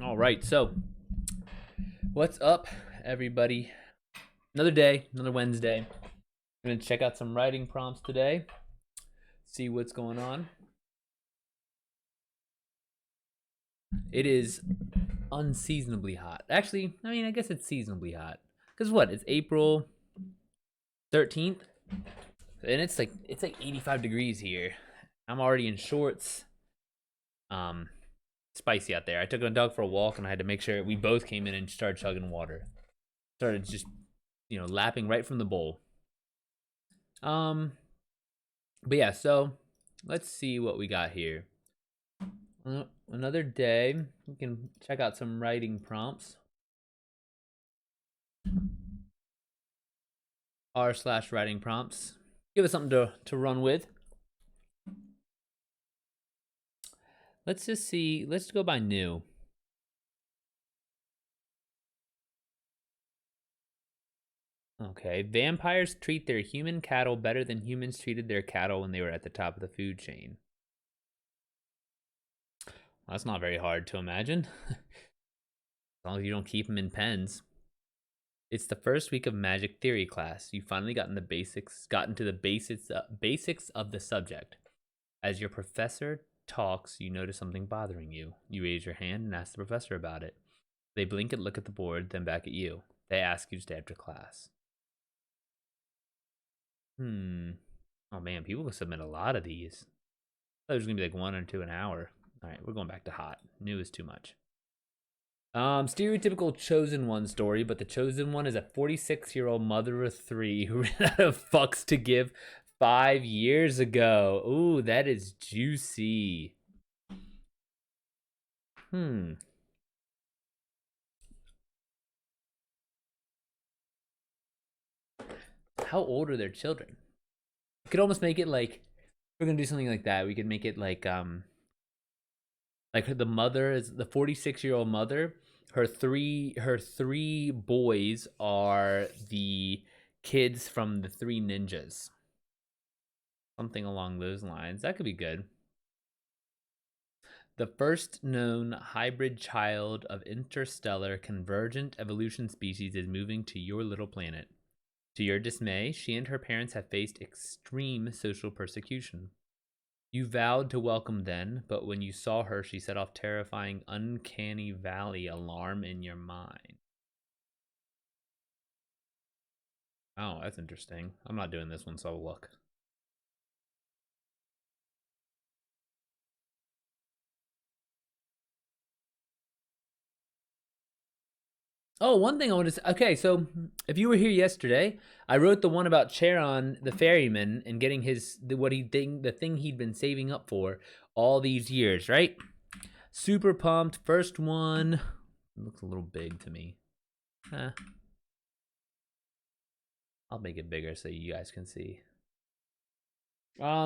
All right, so what's up, everybody? Another day, another Wednesday. I'm gonna check out some writing prompts today, see what's going on. It is unseasonably hot. Actually, I guess it's seasonably hot. Because what? It's April 13th, and it's like 85 degrees here. I'm already in shorts. Spicy out there. I took a dog for a walk, and I had to make sure we both came in and started chugging water. Started just, lapping right from the bowl. But yeah, so let's see what we got here. Another day. We can check out some writing prompts. r/writing prompts. Give us something to run with. Let's just see. Let's go by new. Okay, vampires treat their human cattle better than humans treated their cattle when they were at the top of the food chain. Well, that's not very hard to imagine. As long as you don't keep them in pens. It's the first week of magic theory class. You finally gotten to the basics of the subject. As your professor talks, you notice something bothering you. You raise your hand and ask the professor about it. They blink and look at the board, then back at you. They ask you to stay after class. Oh man, people can submit a lot of these. I thought it was gonna be like 1 or 2 an hour. All right, we're going back to hot. New is too much. Stereotypical chosen one story, but the chosen one is a 46-year-old mother of 3 who ran out of fucks to give 5 years ago. Ooh, that is juicy. How old are their children? We could almost make it like, we're gonna do something like that. We could make it like the mother is the 46-year-old mother. Her three boys are the kids from the 3 ninjas. Something along those lines. That could be good. The first known hybrid child of interstellar convergent evolution species is moving to your little planet. To your dismay, she and her parents have faced extreme social persecution. You vowed to welcome then, but when you saw her, she set off terrifying uncanny valley alarm in your mind. Oh, that's interesting. I'm not doing this one, so look. Oh, one thing I want to say. Okay, so if you were here yesterday, I wrote the one about Charon, the ferryman, and getting the thing he'd been saving up for all these years, right? Super pumped. First one. It looks a little big to me. I'll make it bigger so you guys can see.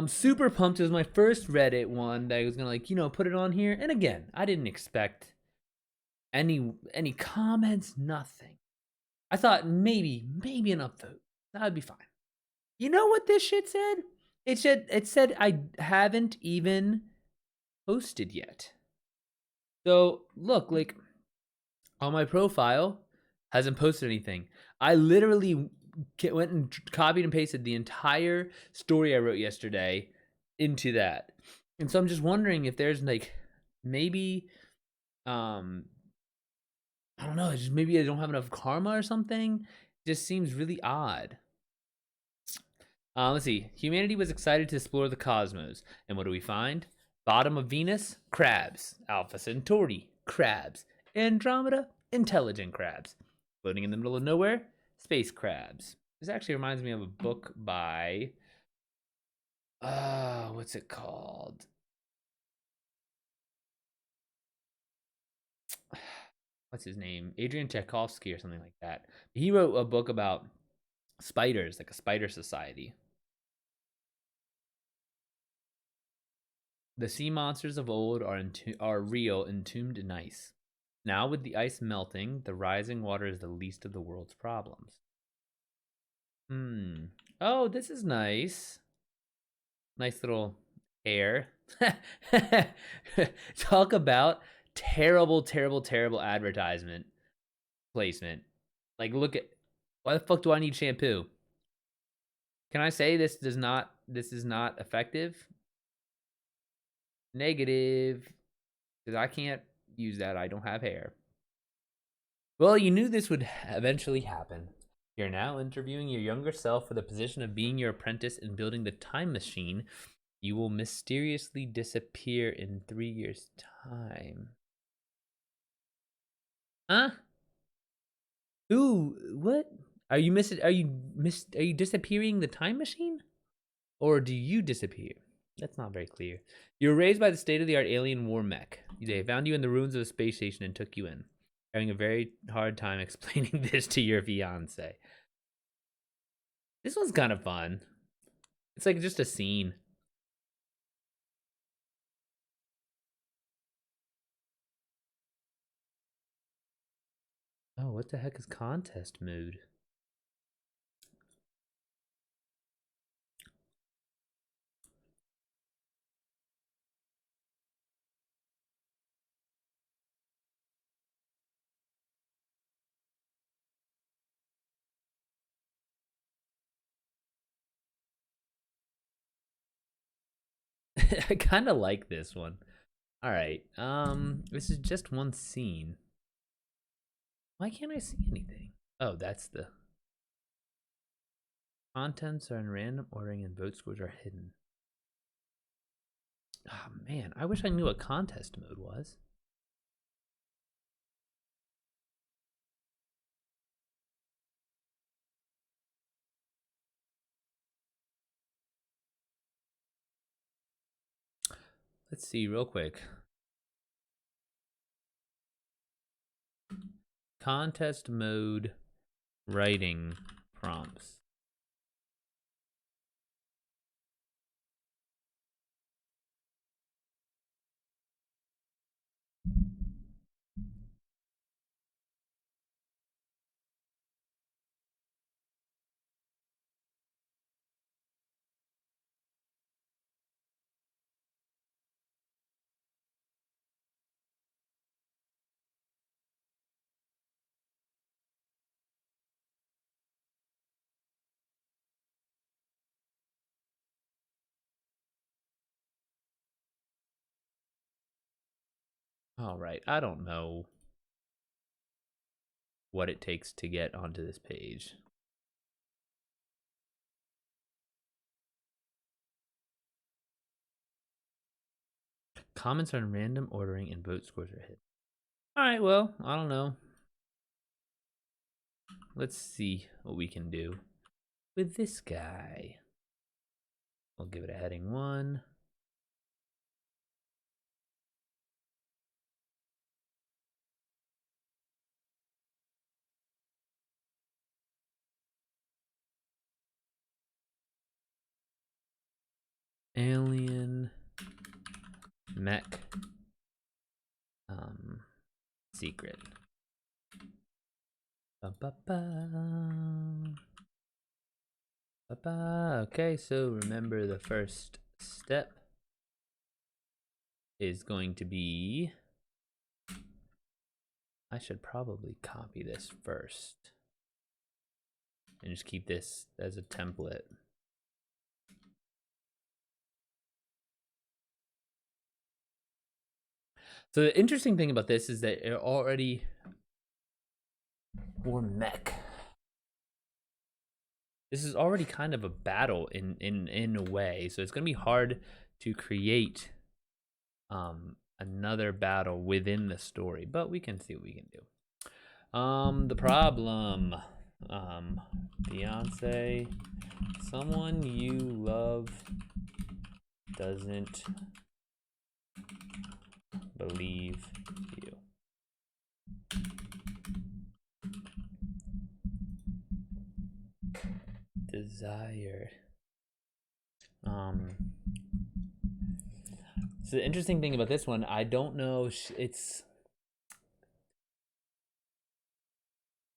Super pumped is my first Reddit one that I was gonna put it on here. And again, I didn't expect any comments, nothing. I thought maybe an upvote. That would be fine. You know what this shit said? It said I haven't even posted yet. So look, like on my profile, hasn't posted anything. I literally went and copied and pasted the entire story I wrote yesterday into that. And so I'm just wondering if there's maybe I don't know, just maybe I don't have enough karma or something. It just seems really odd. Let's see. Humanity was excited to explore the cosmos. And what do we find? Bottom of Venus, crabs. Alpha Centauri, crabs. Andromeda, intelligent crabs. Floating in the middle of nowhere, space crabs. This actually reminds me of a book by... what's it called? What's his name? Adrian Tchaikovsky or something like that. He wrote a book about spiders, like a spider society. The sea monsters of old are real, entombed in ice. Now, with the ice melting, the rising water is the least of the world's problems. Oh, this is nice. Nice little hair. Talk about terrible, terrible, terrible advertisement placement. Like, look at, why the fuck do I need shampoo? Can I say this is not effective? Negative, because I can't use that. I don't have hair. Well, you knew this would eventually happen. You're now interviewing your younger self for the position of being your apprentice in building the time machine. You will mysteriously disappear in 3 years' time. Huh? Who? What? Are you disappearing the time machine? Or do you disappear? That's not very clear. You were raised by the state-of-the-art alien war mech. They found you in the ruins of the space station and took you in. Having a very hard time explaining this to your fiance. This one's kind of fun. It's like just a scene. Oh, what the heck is contest mood? I kind of like this one. All right. This is just one scene. Why can't I see anything? Oh, that's the contents are in random ordering and vote scores are hidden. Oh man, I wish I knew what contest mode was. Let's see real quick. Contest mode writing prompts. All right, I don't know what it takes to get onto this page. Comments are in random ordering and vote scores are hit. All right, well, I don't know. Let's see what we can do with this guy. We'll give it a heading 1. Alien mech secret. Okay, so remember the first step is going to be, I should probably copy this first and just keep this as a template. So the interesting thing about this is that it already, or mech. This is already kind of a battle in a way, so it's gonna be hard to create another battle within the story, but we can see what we can do. The problem, Beyonce, someone you love doesn't believe you. Desire. So the interesting thing about this one, I don't know, it's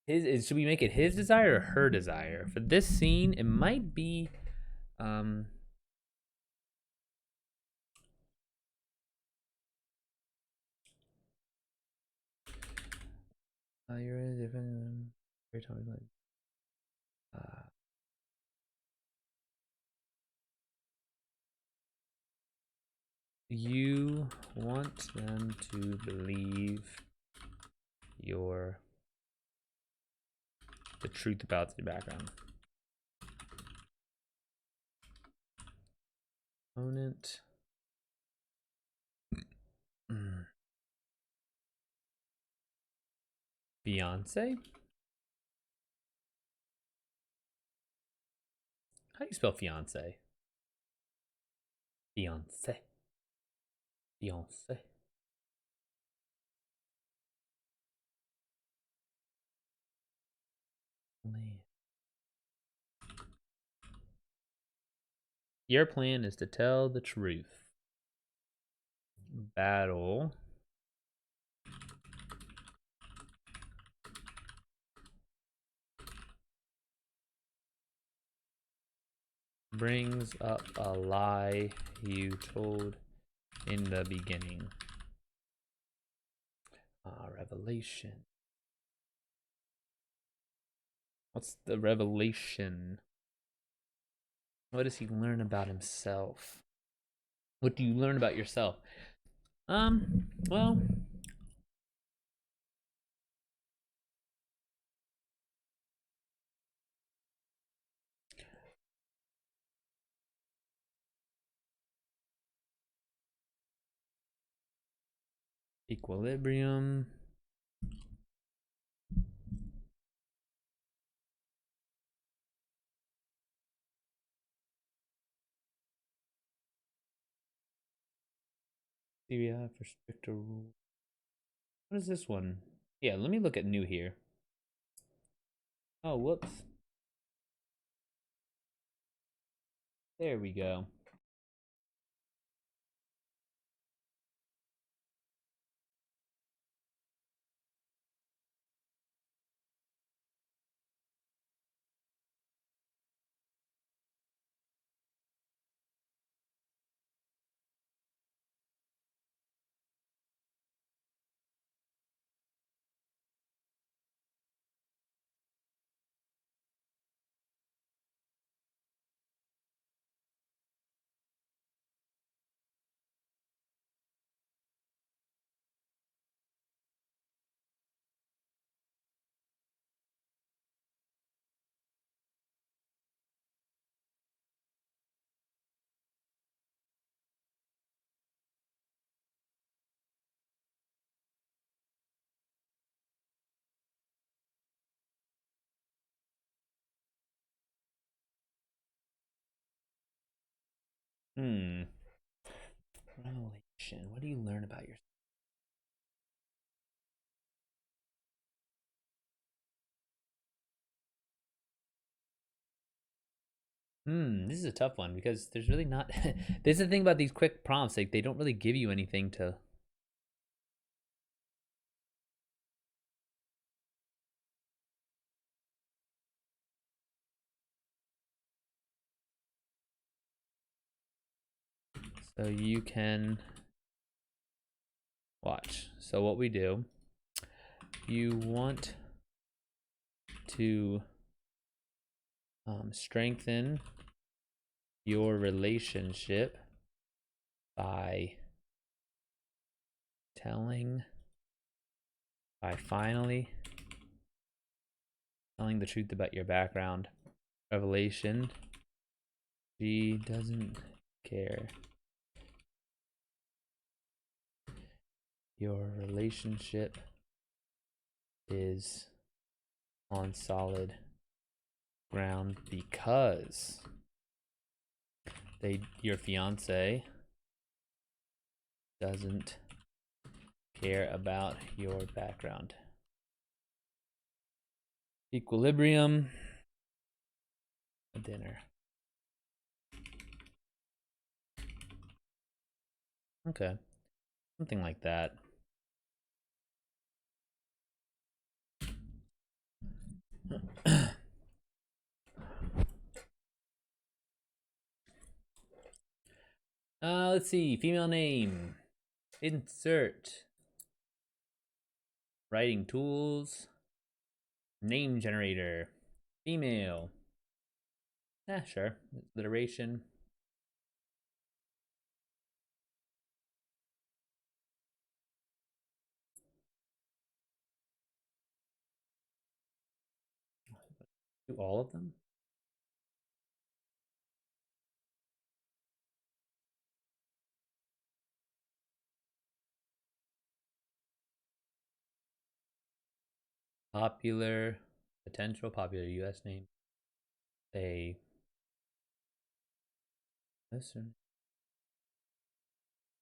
his, should we make it his desire or her desire? For this scene, it might be You're in a different. You want them to believe the truth about the background. Opponent. Beyonce? How do you spell fiance? Beyonce. Beyonce. Your plan is to tell the truth. Battle. Brings up a lie you told in the beginning. Revelation. What's the revelation? What does he learn about himself? What do you learn about yourself? Well, equilibrium. CBI for stricter rule. What is this one? Yeah, let me look at new here. Oh, whoops. There we go. Revelation. What do you learn about yourself? This is a tough one because there's really not. This is the thing about these quick prompts; like they don't really give you anything to. So you can watch. So what we do, you want to strengthen your relationship by finally telling the truth about your background. Revelation. She doesn't care. Your relationship is on solid ground because your fiance doesn't care about your background. Equilibrium. A dinner. Okay. Something like that. Let's see. Female name. Insert. Writing tools. Name generator. Female. Yeah, sure. Alliteration. Do all of them? Popular, potential popular U.S. name. A surname.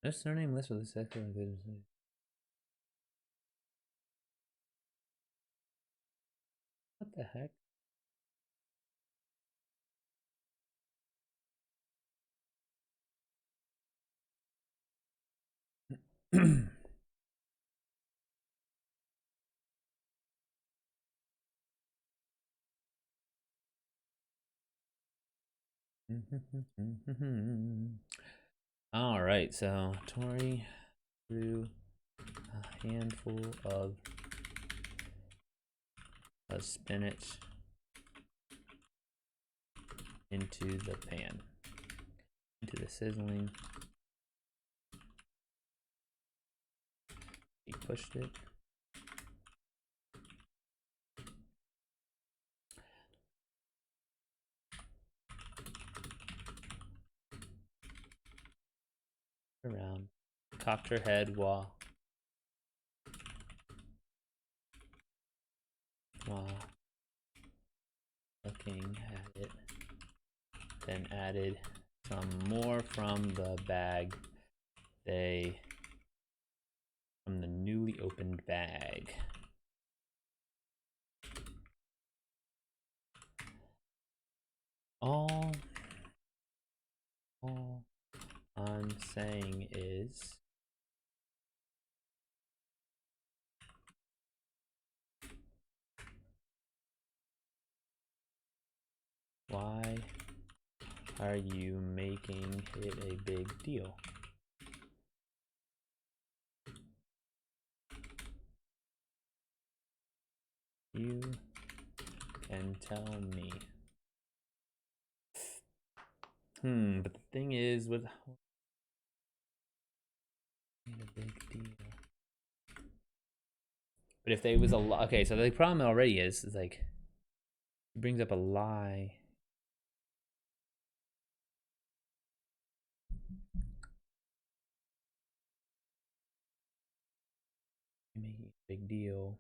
No surname list with a second. What the heck? All right, so Tori threw a handful of spinach into the pan, into the sizzling. He pushed it. Around, cocked her head while looking at it, then added some more from the bag. From the newly opened bag. All I'm saying is why are you making it a big deal? You can tell me. But the thing is with a big deal. But if they was a lie, okay, so the problem already is like it brings up a lie. Making a big deal.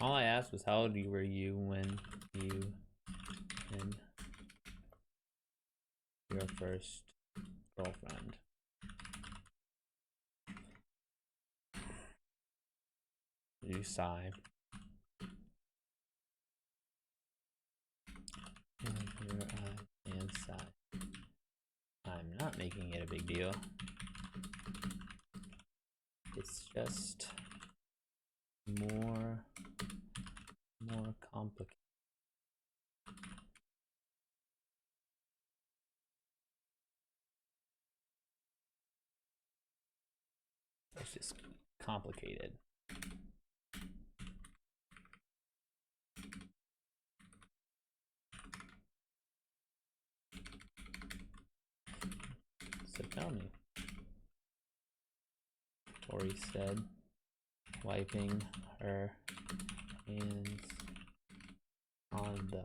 All I asked was how old were you when you and your first girlfriend? You sigh. And sigh. I'm not making it a big deal. It's just more complicated. It's just complicated. So tell me, Tori said, wiping her hands on the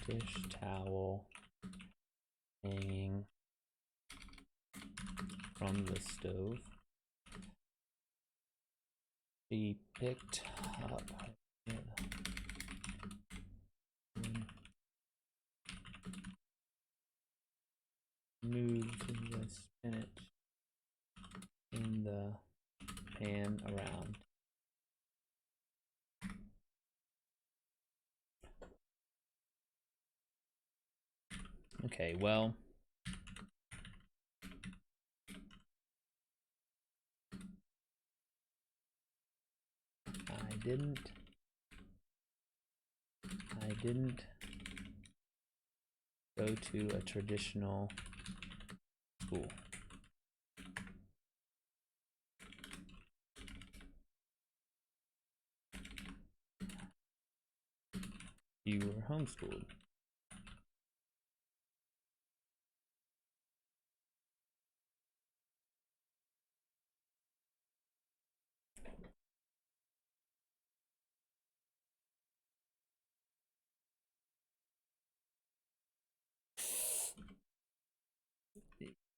dish towel hanging from the stove. She picked up moved the spinach in the pan around. Okay, well. I didn't go to a traditional school. You were homeschooled.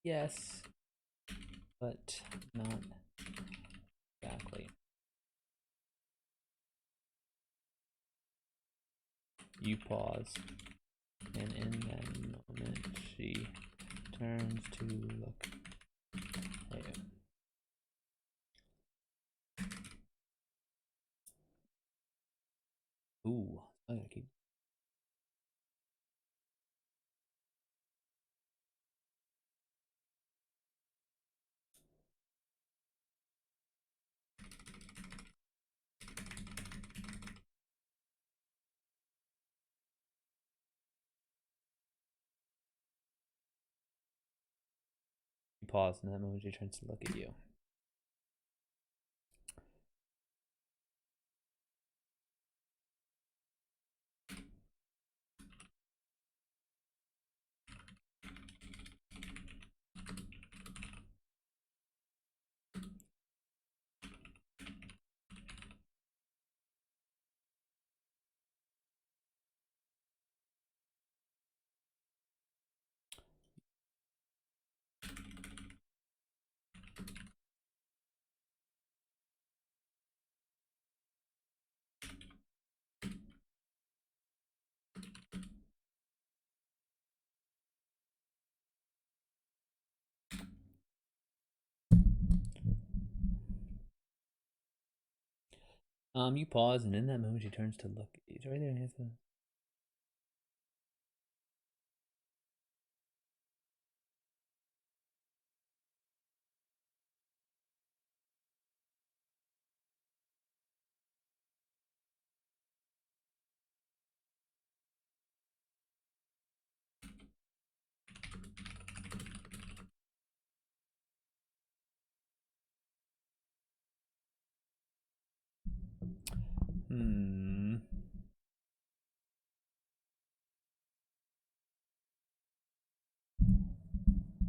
Yes, but not exactly. You pause, and in that moment she turns to look at you. Ooh, I gotta keep. You pause, and in that moment she turns to look at you. You pause, and in that moment she turns to look. It's right there.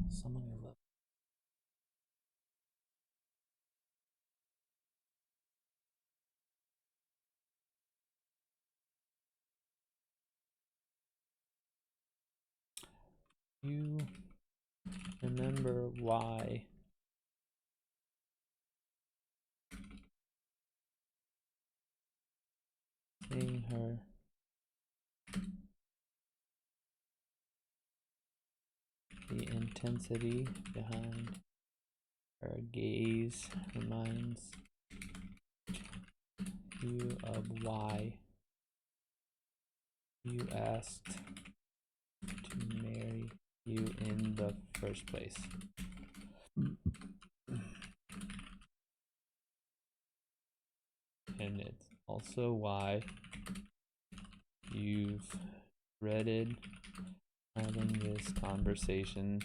Someone you love. You remember why seeing her the intensity behind her gaze reminds you of why you asked to marry you in the first place. And it's also why you've dreaded having this conversation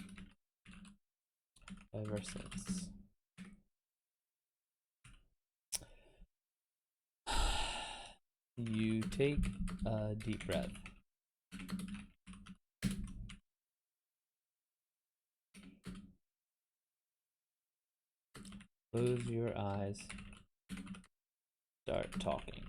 ever since. You take a deep breath. Close your eyes. Start talking.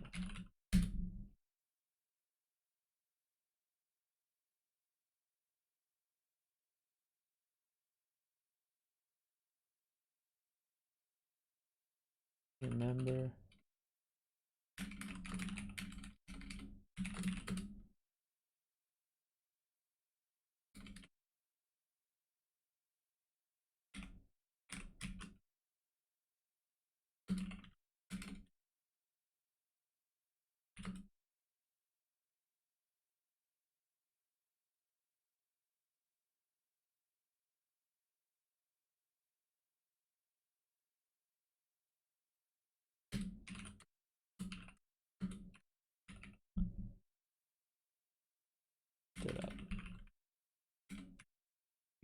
Remember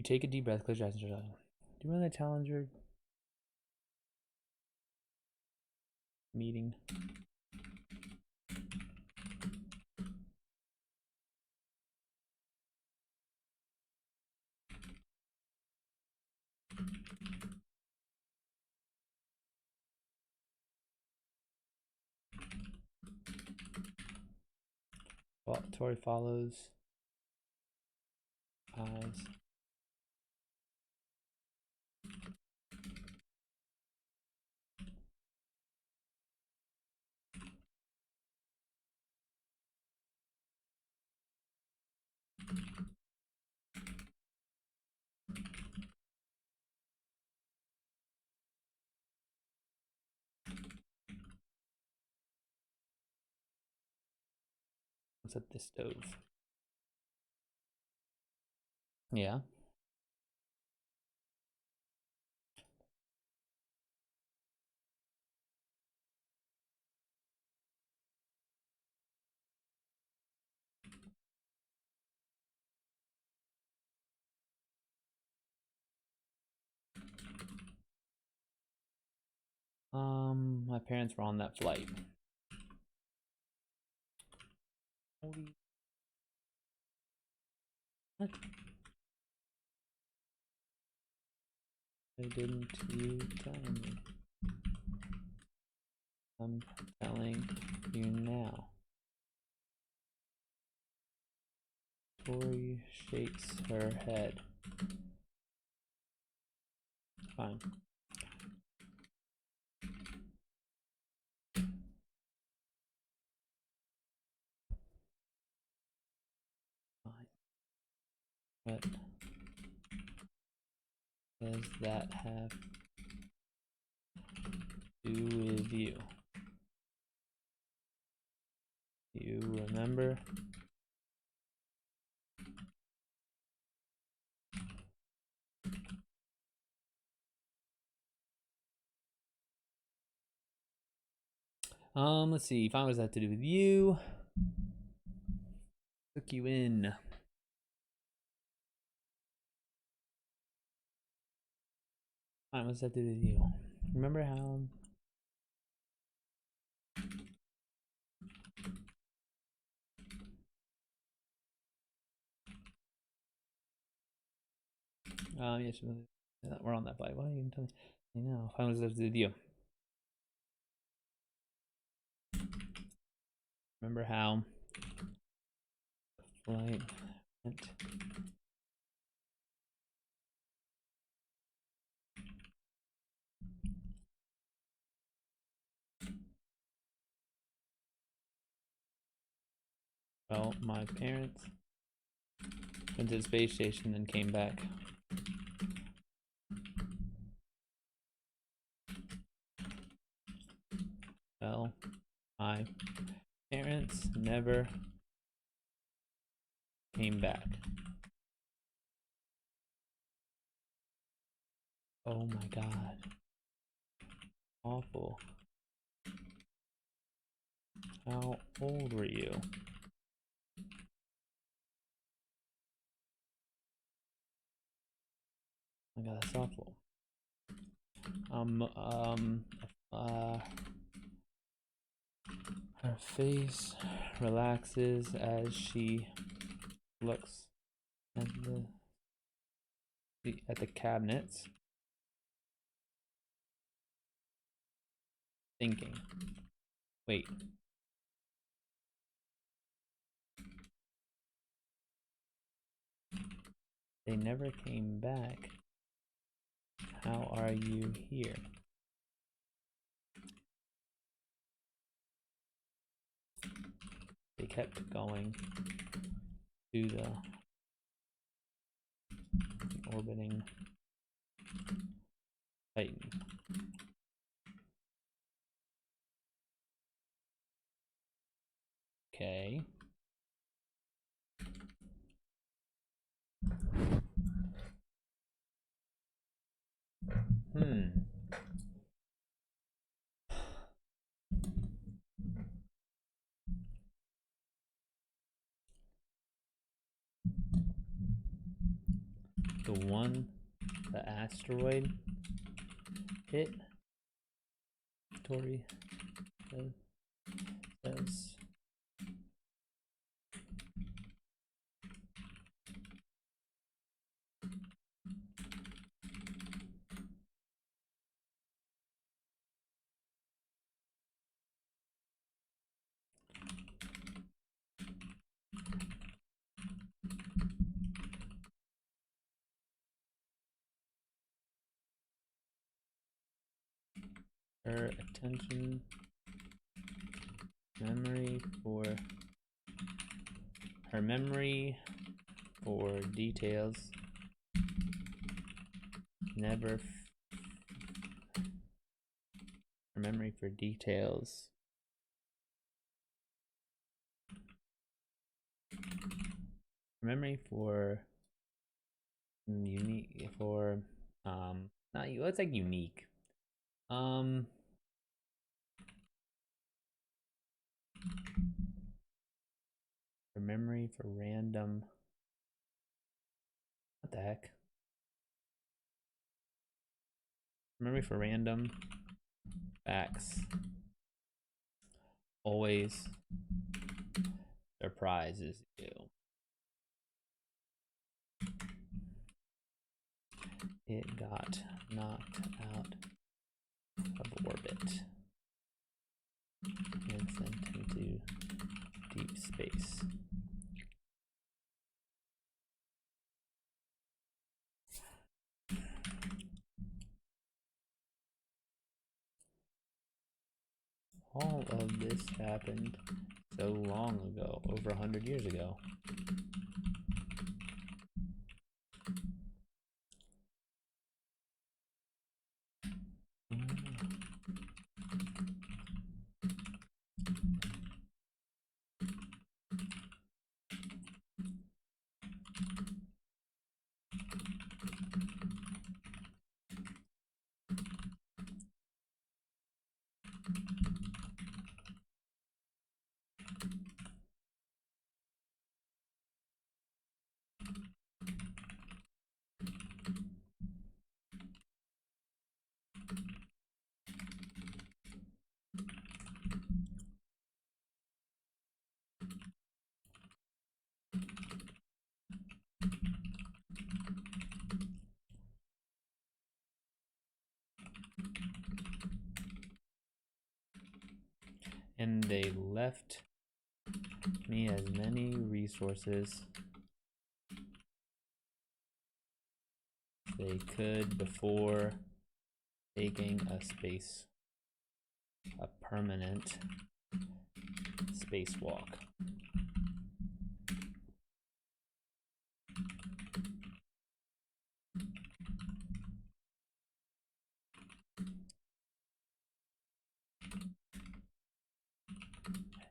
You take a deep breath, close your eyes, and start talking. Do you remember that Challenger meeting? Well, Tori follows. Eyes. What's at the stove? Yeah. My parents were on that flight. Holy. What? Why didn't you tell me? I'm telling you now. Tori shakes her head. Fine. Fine. What does that have to do with you? You remember? Let's see. Fine, what does that have to do with you? Took you in. Fine, what's that to do with you? Remember how? Yes, we're on that flight. Why are you even telling me now? Fine, what does that have to do with you? Remember how? Flight went. Well, my parents went to the space station and came back. Well, my parents never came back. Oh my god. Awful. How old were you? Oh my god, that's awful. Her face relaxes as she looks at the cabinets, thinking. Wait. They never came back. How are you here? They kept going to the orbiting Titan. Okay. the one the asteroid hit. Tori says. Her attention, memory for her memory for details never her memory for details memory for unique for not you let's like unique for memory for random what the heck memory for random facts always surprises you. It got knocked out of orbit and sent into deep space. All of this happened so long ago, over 100 years ago. And they left me as many resources they could before taking a permanent spacewalk.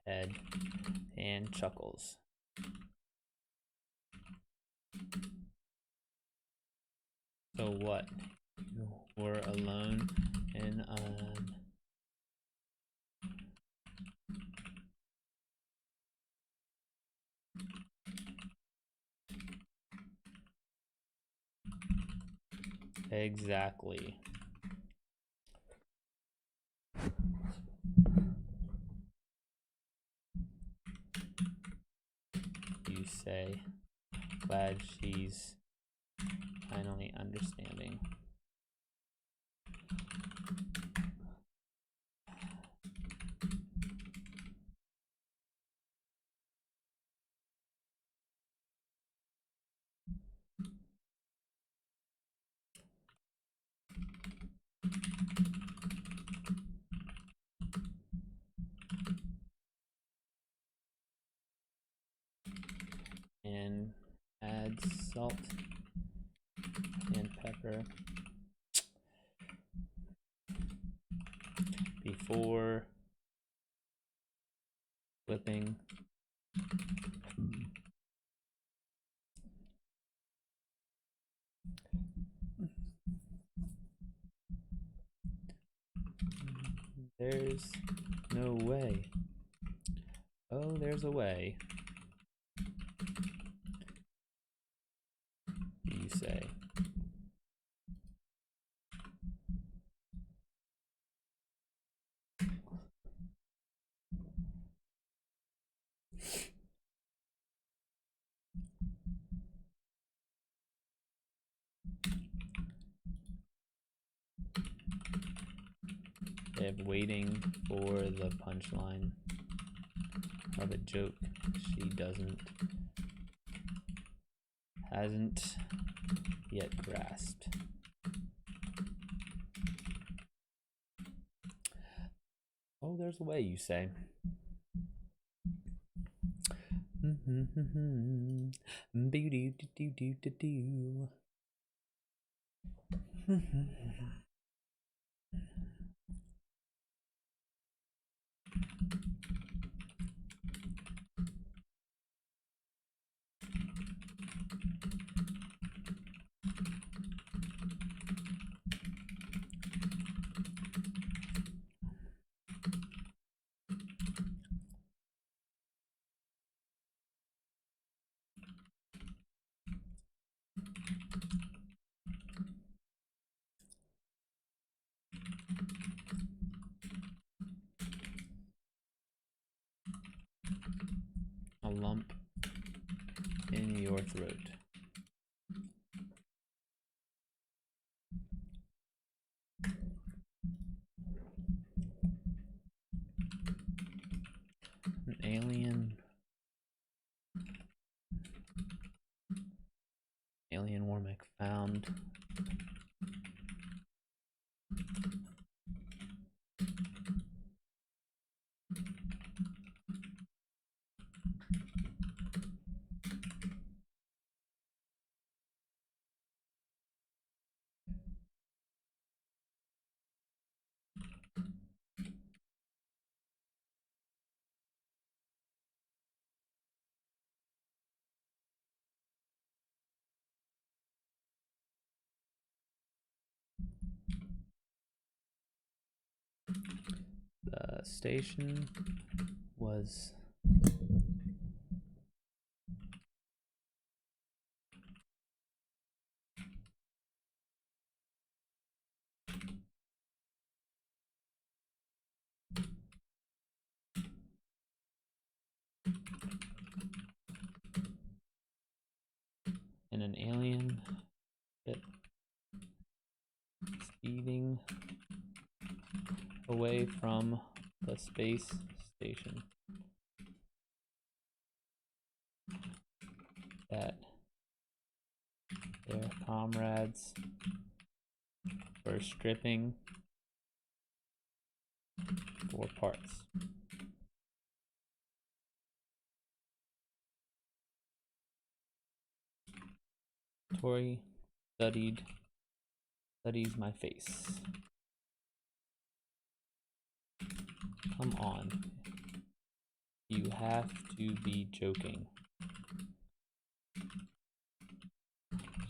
Head and chuckles. So what? You were alone and exactly. You say, glad she's finally understanding. And add salt and pepper before flipping there's no way. Oh, there's a way. You say. They have waiting for the punchline of a joke she hasn't yet grasped. Oh, there's a way, you say. A lump in your throat. An alien Warmick found. The station was in an alien ship speeding away from the space station that their comrades were stripping for parts. Tori studies my face. Come on. You have to be joking.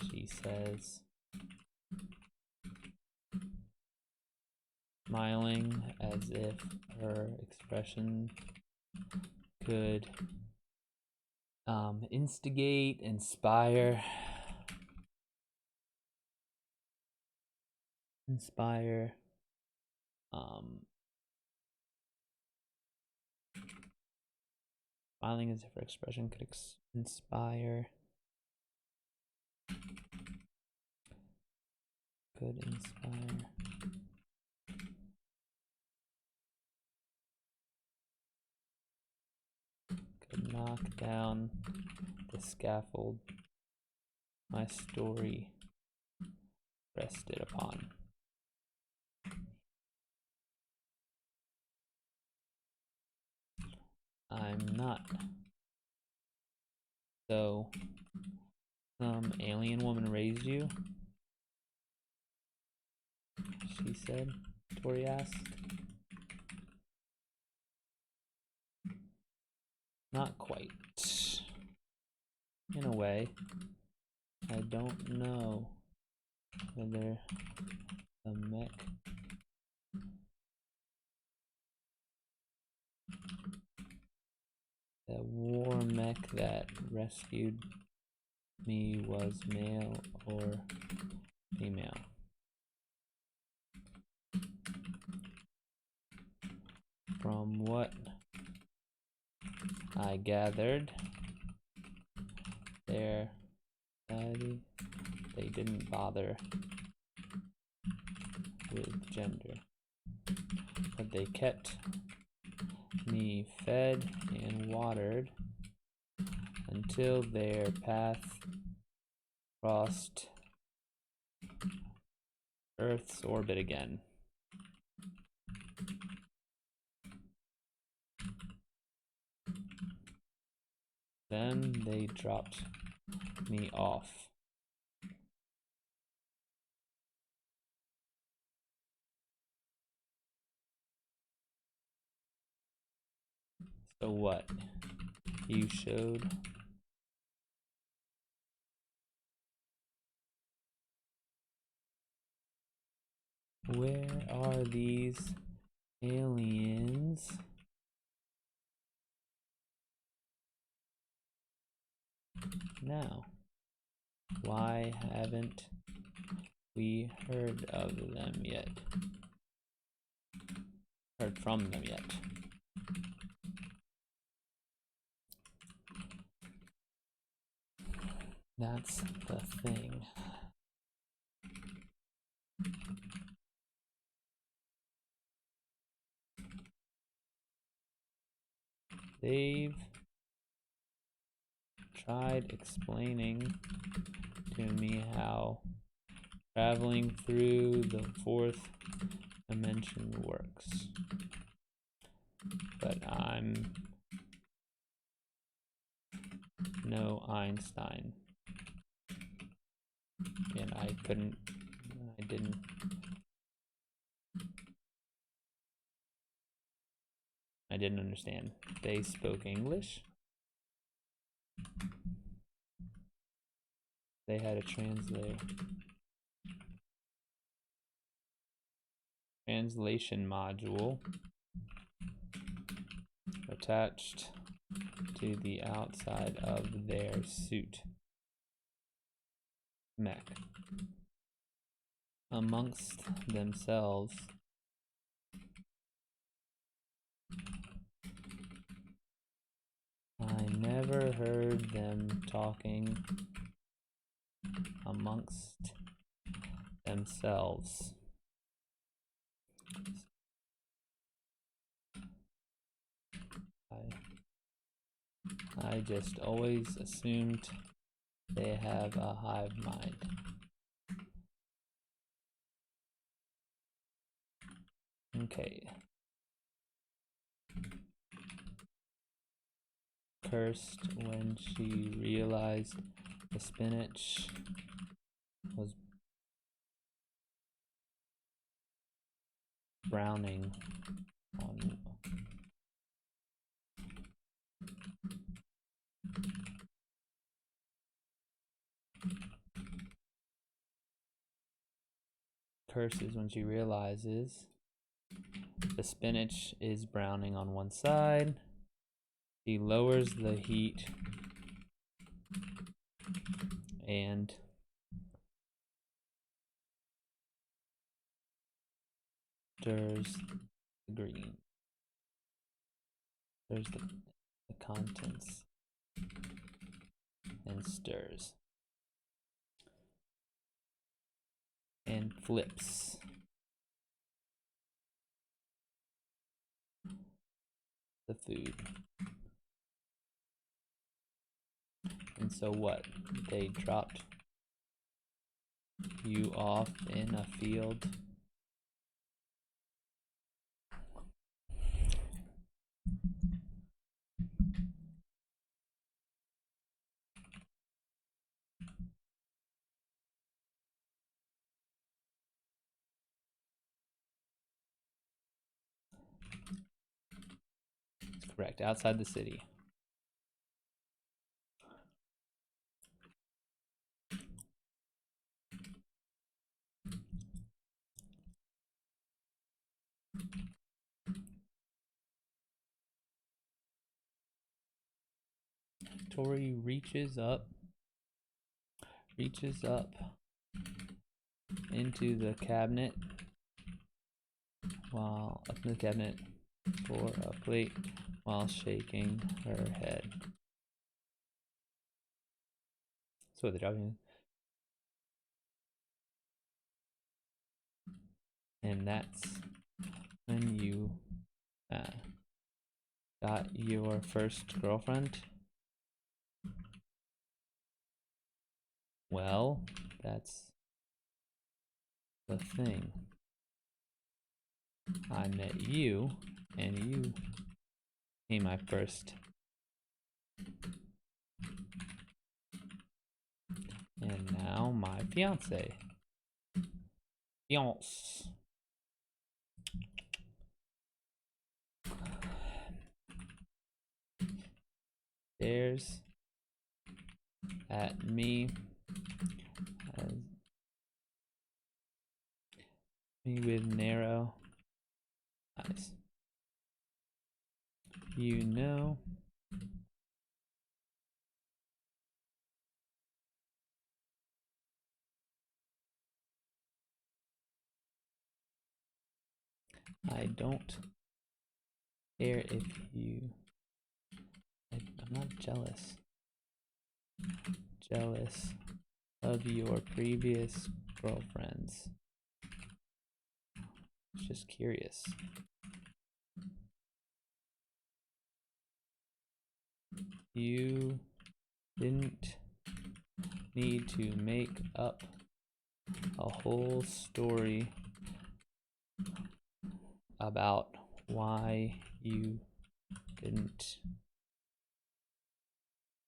She says, smiling as if her expression could instigate, inspire, smiling as if her expression could inspire, could knock down the scaffold my story rested upon. I'm not. So, some alien woman raised you? She said. Tori asked. Not quite. In a way, I don't know whether the mech the war mech that rescued me was male or female. From what I gathered their society. They didn't bother with gender, but they kept me fed and watered until their path crossed Earth's orbit again. Then they dropped me off. So what? You showed where are these aliens? Now, why haven't we heard of them yet? Heard from them yet? That's the thing. They've tried explaining to me how traveling through the fourth dimension works, but I'm no Einstein, and I didn't understand. They spoke English. They had a translation module attached to the outside of their suit mech. Amongst themselves, I never heard them talking amongst themselves. I just always assumed they have a hive mind. Okay. Cursed when she realized the spinach was browning on curses when she realizes the spinach is browning on one side. She lowers the heat and stirs the green. Stirs the contents and stirs and flips the food. And so what? They dropped you off in a field. That's correct, outside the city. Tori reaches up into the cabinet, for a plate while shaking her head. So the jogging. And that's when you got your first girlfriend? Well, that's the thing. I met you, and you became my first. And now my fiance. Fiance. Stares at me as me with narrow eyes. You know, I don't care if you. I'm not jealous. Jealous of your previous girlfriends. Just curious. You didn't need to make up a whole story about why you didn't.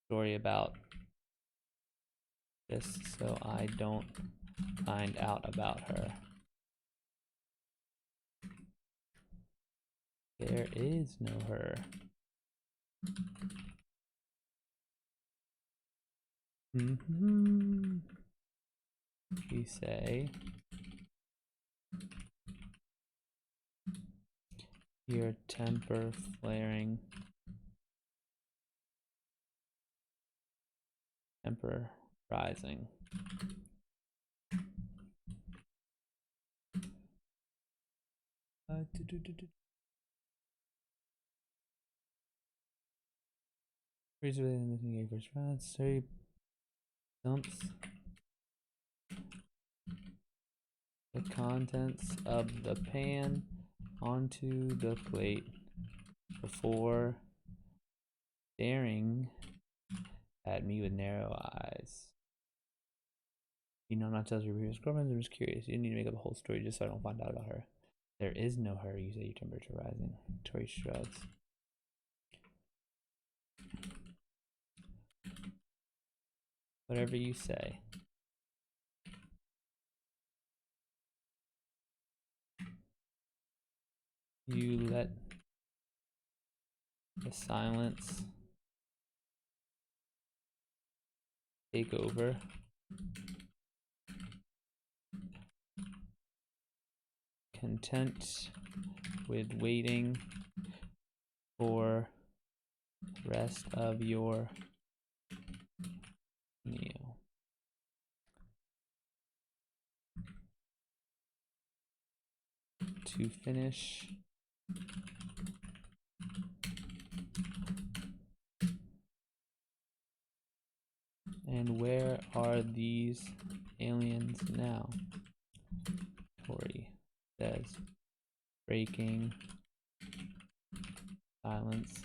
Story about just so I don't find out about her. There is no her. You say your temper flaring, temper rising. Recently in the first round, Surrey dumps the contents of the pan onto the plate before staring at me with narrow eyes. You know, I'm not telling your previous girlfriend, I'm just curious. You didn't need to make up a whole story just so I don't find out about her. There is no her, you say, your temperature rising. Tori shrugs. Whatever you say. You let the silence take over. Content with waiting for the rest of your meal. To finish and where are these aliens now? Tori says, breaking silence.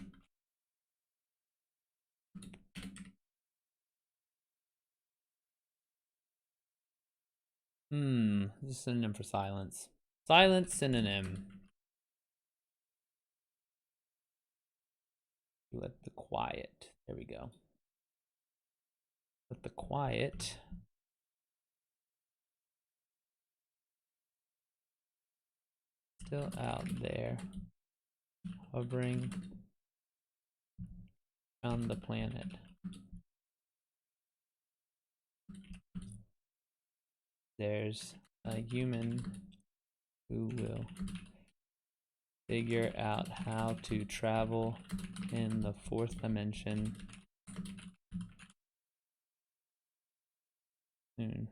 This is a synonym for silence. Silence synonym. Let the quiet. There we go. Let the quiet still out there, hovering around the planet. There's a human who will figure out how to travel in the fourth dimension soon.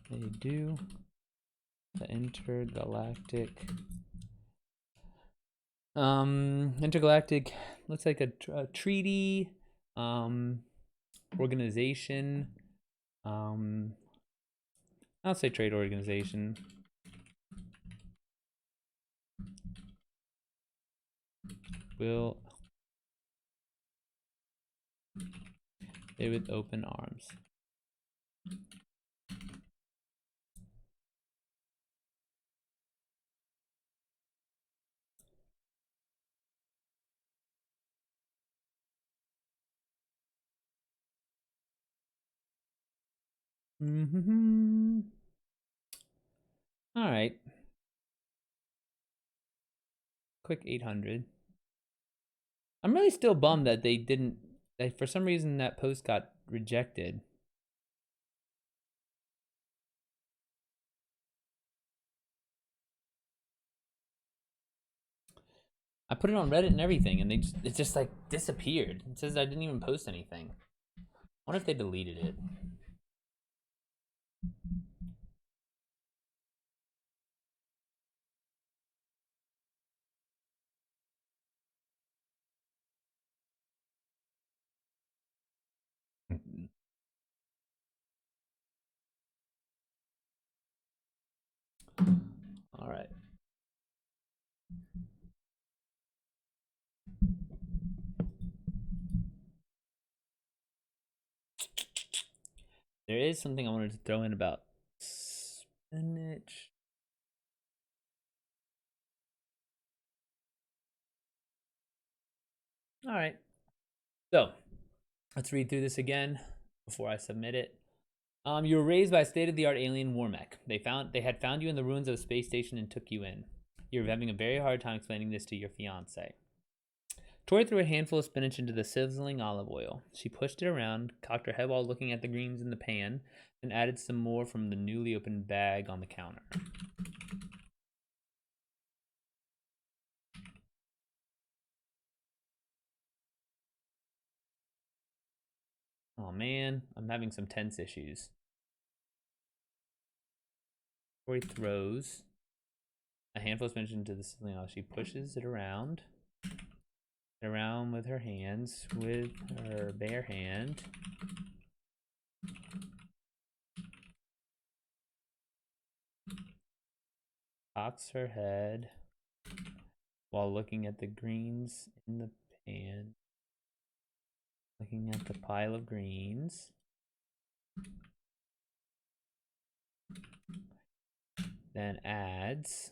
They do the intergalactic Intergalactic looks like a treaty, organization. I'll say trade organization. Will stay with open arms. Mm-hmm. All right. Quick 800. I'm really still bummed that they didn't. That for some reason that post got rejected. I put it on Reddit and everything, and it just like disappeared. It says I didn't even post anything. I wonder if they deleted it. All right. There is something I wanted to throw in about spinach. All right. So let's read through this again before I submit it. You were raised by a state-of-the-art alien war mech. They had found you in the ruins of a space station and took you in. You're having a very hard time explaining this to your fiance. Tori threw a handful of spinach into the sizzling olive oil. She pushed it around, cocked her head while looking at the greens in the pan, and added some more from the newly opened bag on the counter. Oh man, I'm having some tense issues. Tori throws a handful of spinach into the sizzling oil. She pushes it around with her hands, with her bare hand. Cocks her head while looking at the greens in the pan. Looking at the pile of greens. Then adds.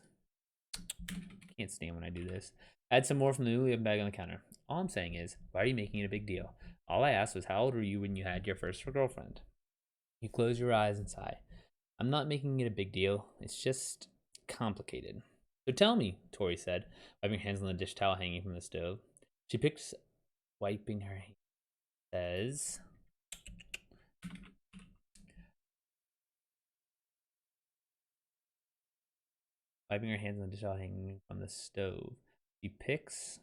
Can't stand when I do this. Add some more from the newly opened bag on the counter. All I'm saying is, why are you making it a big deal? All I asked was, how old were you when you had your first girlfriend? You close your eyes and sigh. I'm not making it a big deal. It's just complicated. So tell me, Tori said, wiping her hands on the dish towel hanging from the stove. She picks, wiping her hands, says, wiping her hands on the dish towel hanging from the stove. She picks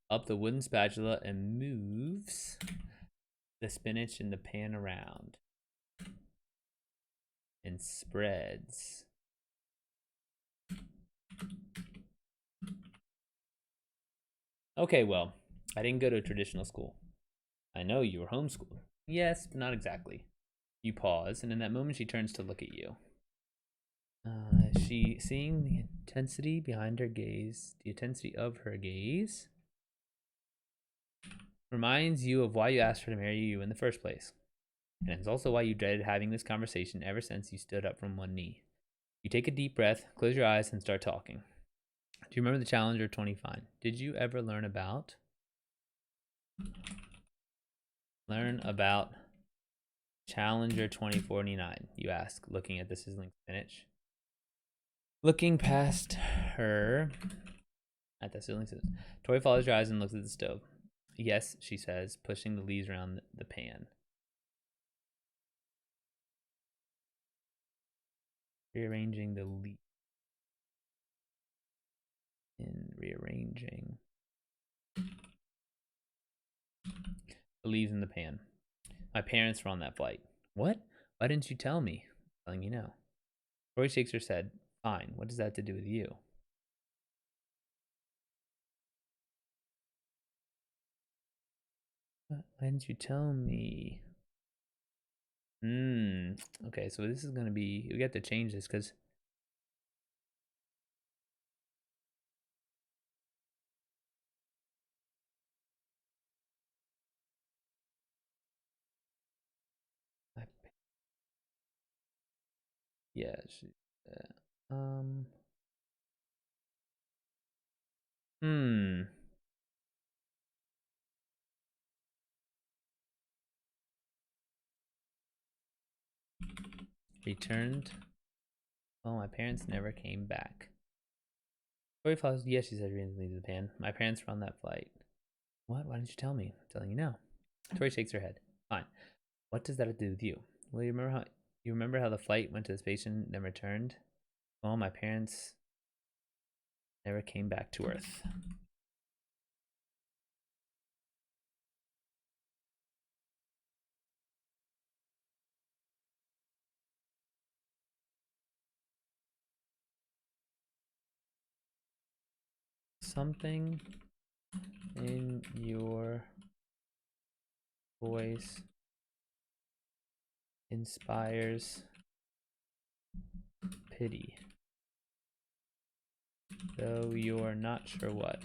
up the wooden spatula and moves the spinach in the pan around and spreads. Okay, well, I didn't go to a traditional school. I know you were homeschooled. Yes, but not exactly. You pause, and in that moment, she turns to look at you. She, seeing the intensity behind her gaze, the intensity of her gaze, reminds you of why you asked her to marry you in the first place. And it's also why you dreaded having this conversation ever since you stood up from one knee. You take a deep breath, close your eyes, and start talking. Do you remember the Challenger 25? Did you ever learn about Challenger 2049? You ask, looking at the sizzling spinach. Looking past her at the sizzling spinach. Tori follows her eyes and looks at the stove. Yes, she says, pushing the leaves around the pan. Rearranging the leaves. And rearranging the leaves in the pan. My parents were on that flight. What? Why didn't you tell me? I'm telling you now. Tori shakes her head. Fine. What does that have to do with you? Why didn't you tell me? Okay, so this is gonna be, we have to change this because I, yeah, um, hmm, returned. Oh, my parents never came back. Tori follows, yes, she said, randomly to the pan. My parents were on that flight. What? Why didn't you tell me? I'm telling you now. Tori shakes her head. Fine. What does that have to do with you? Well, you remember how the flight went to the station then returned? Well, my parents never came back to Earth. Something in your voice inspires pity, though you're not sure what.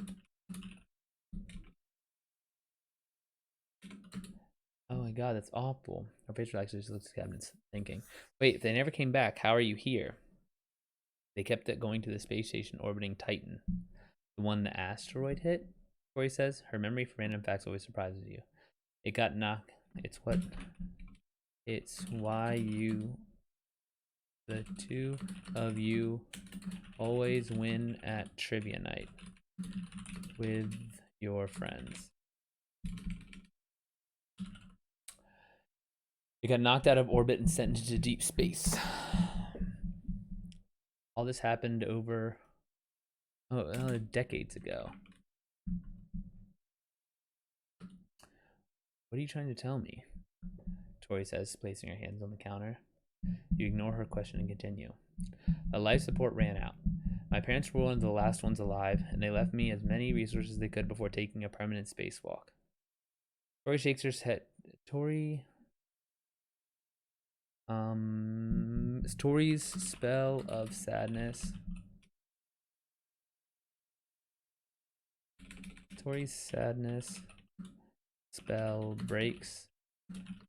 Oh my god, that's awful. Her face relaxes, she looks at the cabinets, thinking. Wait, if they never came back, how are you here? They kept it going to the space station orbiting Titan. The one the asteroid hit? Tori says. Her memory for random facts always surprises you. It got knocked. It's why the two of you always win at trivia night with your friends. It got knocked out of orbit and sent into deep space. All this happened over decades ago. What are you trying to tell me? Tori says, placing her hands on the counter. You ignore her question and continue. A life support ran out. My parents were one of the last ones alive, and they left me as many resources as they could before taking a permanent spacewalk. Tori shakes her head. Tori's spell of sadness. Tori's sadness spell breaks,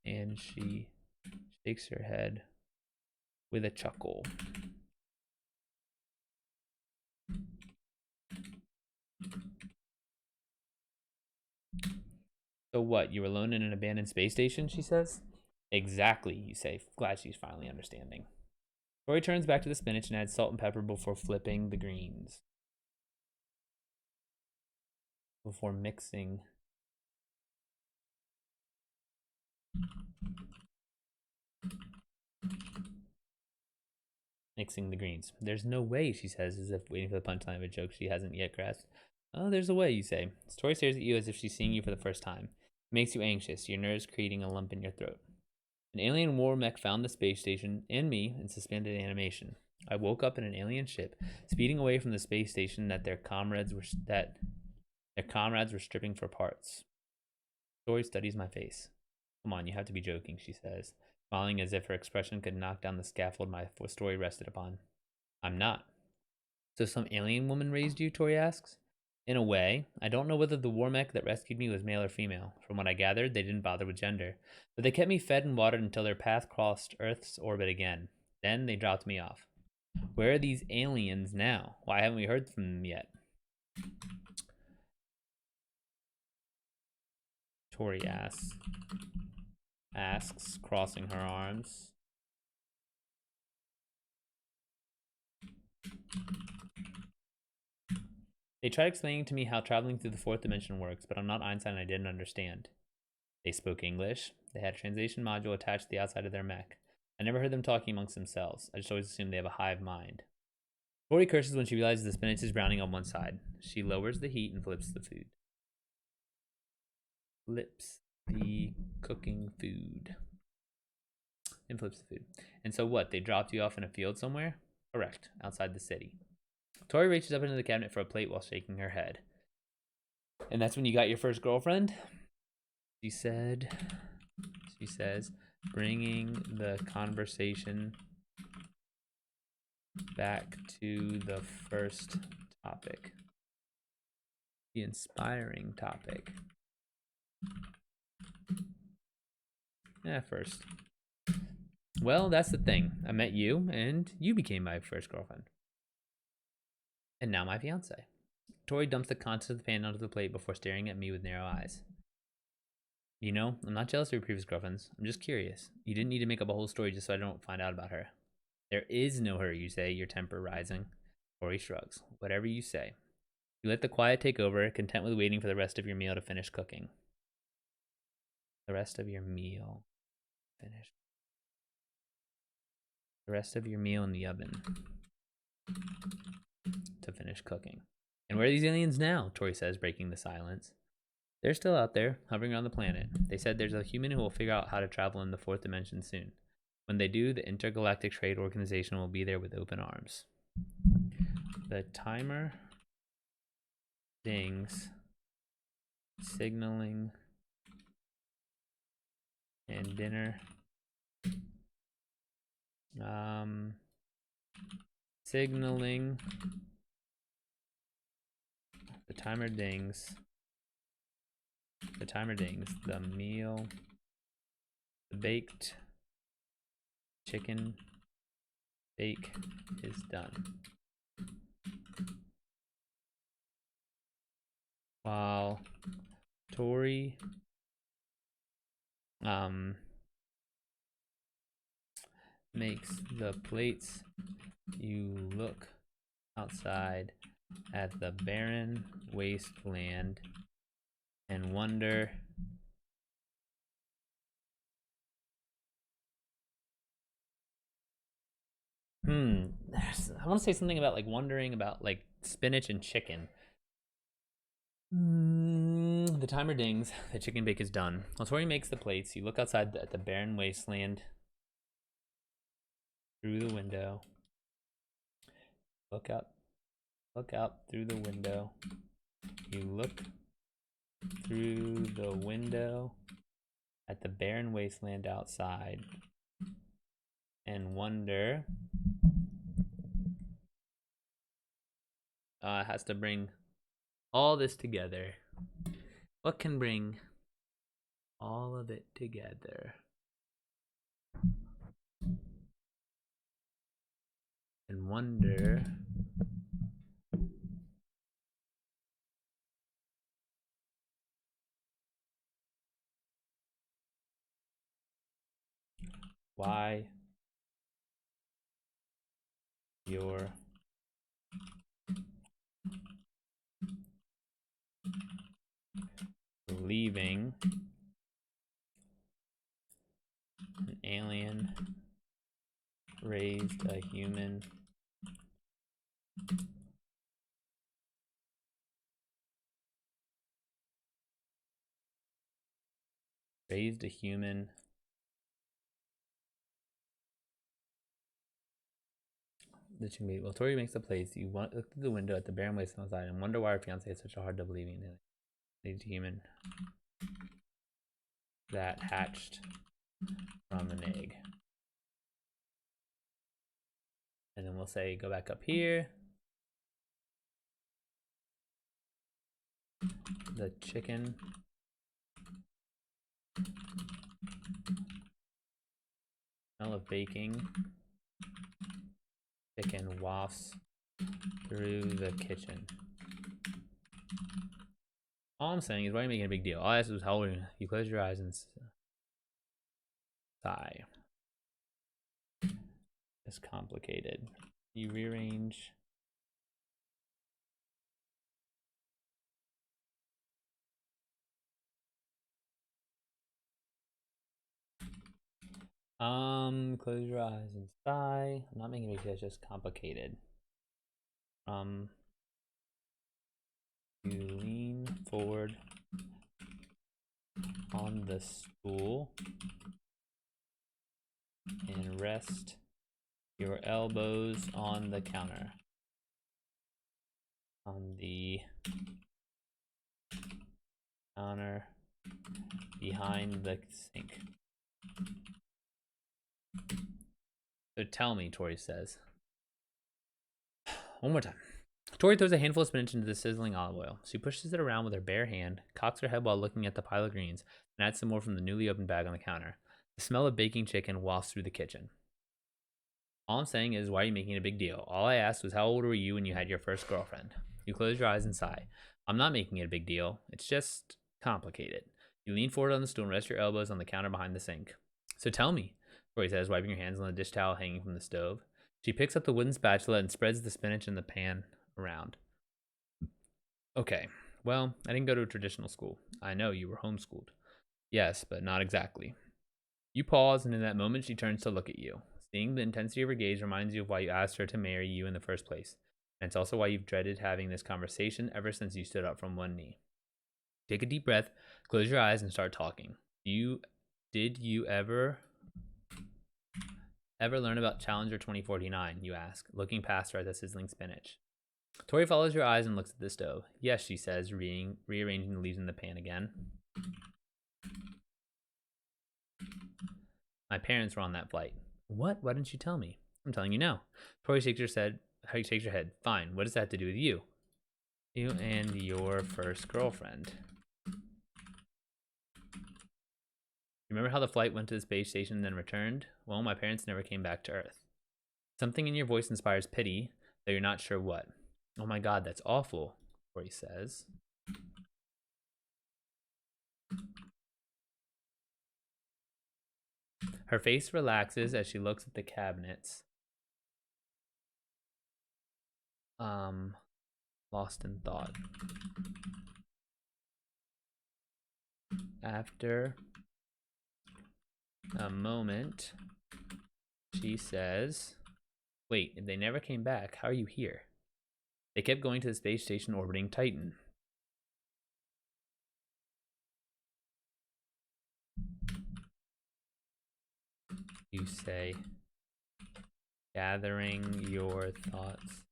and she shakes her head with a chuckle. So what, you were alone in an abandoned space station, she says? Exactly, you say, glad she's finally understanding. Tori turns back to the spinach and adds salt and pepper before flipping the greens. Before mixing. Mixing the greens. There's no way, she says, as if waiting for the punchline of a joke she hasn't yet grasped. Oh, there's a way, you say. Tori stares at you as if she's seeing you for the first time. It makes you anxious, your nerves creating a lump in your throat. An alien war mech found the space station and me in suspended animation. I woke up in an alien ship, speeding away from the space station that their comrades were stripping for parts. Tori studies my face. Come on, you have to be joking, she says, smiling as if her expression could knock down the scaffold my story rested upon. I'm not. So some alien woman raised you, Tori asks. In a way, I don't know whether the war mech that rescued me was male or female. From what I gathered, they didn't bother with gender. But they kept me fed and watered until their path crossed Earth's orbit again. Then they dropped me off. Where are these aliens now? Why haven't we heard from them yet? Tori asks, crossing her arms. They tried explaining to me how traveling through the fourth dimension works, but I'm not Einstein and I didn't understand. They spoke English. They had a translation module attached to the outside of their mech. I never heard them talking amongst themselves. I just always assumed they have a hive mind. Tori curses when she realizes the spinach is browning on one side. She lowers the heat and flips the food. Flips the cooking food. And flips the food. And so what? They dropped you off in a field somewhere? Correct. Outside the city. Tori reaches up into the cabinet for a plate while shaking her head. And that's when you got your first girlfriend? She said, she says, bringing the conversation back to the first topic, the inspiring topic. Yeah, first. Well, that's the thing. I met you, and you became my first girlfriend. And now my fiance. Tori dumps the contents of the pan onto the plate before staring at me with narrow eyes. You know, I'm not jealous of your previous girlfriends. I'm just curious. You didn't need to make up a whole story just so I don't find out about her. There is no hurry, you say, your temper rising. Tori shrugs. Whatever you say. You let the quiet take over, content with waiting for the rest of your meal to finish cooking. The rest of your meal. Finish. The rest of your meal in the oven to finish cooking. And where are these aliens now? Tori says, breaking the silence. They're still out there, hovering around the planet. They said there's a human who will figure out how to travel in the fourth dimension soon. When they do, the Intergalactic Trade Organization will be there with open arms. The timer dings, signaling, and dinner. Signaling. The timer dings. The timer dings. The meal. The baked chicken bake is done. While Tori makes the plates, you look outside at the barren wasteland and wonder I want to say something about like wondering about like spinach and chicken. The timer dings. The chicken bake is done. While Tori makes the plates, you look outside at the barren wasteland through the window. Look out through the window. You look through the window at the barren wasteland outside and wonder. It has to bring all this together. What can bring all of it together? And wonder why you're leaving an alien raised a human the chicken bake. Well, Tori makes the plates. You look through the window at the barren wasteland outside and wonder why her fiance is such a hard to believe in. Raised a human that hatched from an egg. And then we'll say, go back up here. The chicken smell of baking. Chicken wafts through the kitchen. All I'm saying is, why are you making a big deal? All I asked was, how old are you? You close your eyes and sigh. It's complicated. You rearrange. Close your eyes and sigh. I'm not making a big deal, it's just complicated. You lean forward on the stool and rest your elbows on the counter. On the counter behind the sink. So tell me, Tori says. One more time. Tori throws a handful of spinach into the sizzling olive oil. She pushes it around with her bare hand, cocks her head while looking at the pile of greens, and adds some more from the newly opened bag on the counter. The smell of baking chicken wafts through the kitchen. All I'm saying is, why are you making a big deal? All I asked was, how old were you when you had your first girlfriend? You close your eyes and sigh. I'm not making it a big deal. It's just complicated. You lean forward on the stool and rest your elbows on the counter behind the sink. So tell me, Tori says, wiping her hands on the dish towel hanging from the stove. She picks up the wooden spatula and spreads the spinach in the pan around. Okay, well, I didn't go to a traditional school. I know you were homeschooled. Yes, but not exactly. You pause, and in that moment, she turns to look at you. Seeing the intensity of her gaze reminds you of why you asked her to marry you in the first place. And it's also why you've dreaded having this conversation ever since you stood up from one knee. Take a deep breath, close your eyes, and start talking. Did you ever learn about Challenger 2049, you ask, looking past her at the sizzling spinach. Tori follows your eyes and looks at the stove. Yes, she says, rearranging the leaves in the pan again. My parents were on that flight. What? Why didn't you tell me? I'm telling you now. Tori shakes her head. Fine. What does that have to do with you? You and your first girlfriend. Remember how the flight went to the space station and then returned? Well, my parents never came back to Earth. Something in your voice inspires pity, though you're not sure what. Oh my God, that's awful, Tori says. Her face relaxes as she looks at the cabinets. Lost in thought. After a moment, she says, wait, if they never came back, how are you here? They kept going to the space station orbiting Titan. You say, gathering your thoughts.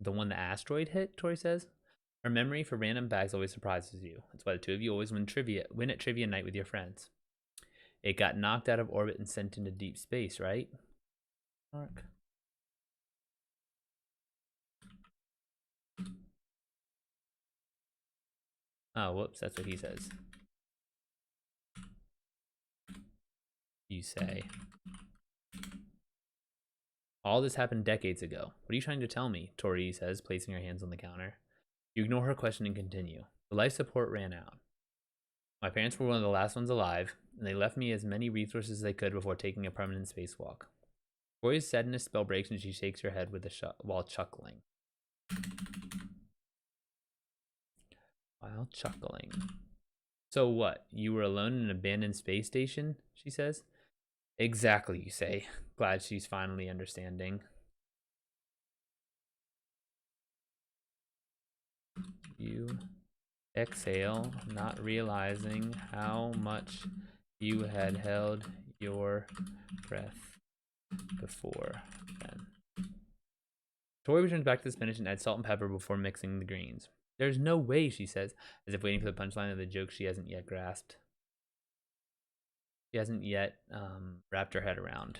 The one the asteroid hit, Tori says. Her memory for random bags always surprises you. That's why the two of you always win at trivia night with your friends. It got knocked out of orbit and sent into deep space, right? Mark. Oh, whoops, that's what he says. You say. All this happened decades ago. What are you trying to tell me? Tori says, placing her hands on the counter. You ignore her question and continue. The life support ran out. My parents were one of the last ones alive, and they left me as many resources as they could before taking a permanent spacewalk. Tori's sadness spell breaks and she shakes her head while chuckling. So what? You were alone in an abandoned space station? She says. Exactly, you say. Glad she's finally understanding. You exhale, not realizing how much you had held your breath before then. Tori returns back to the spinach and adds salt and pepper before mixing the greens. There's no way, she says, as if waiting for the punchline of the joke she hasn't yet grasped. She hasn't yet wrapped her head around.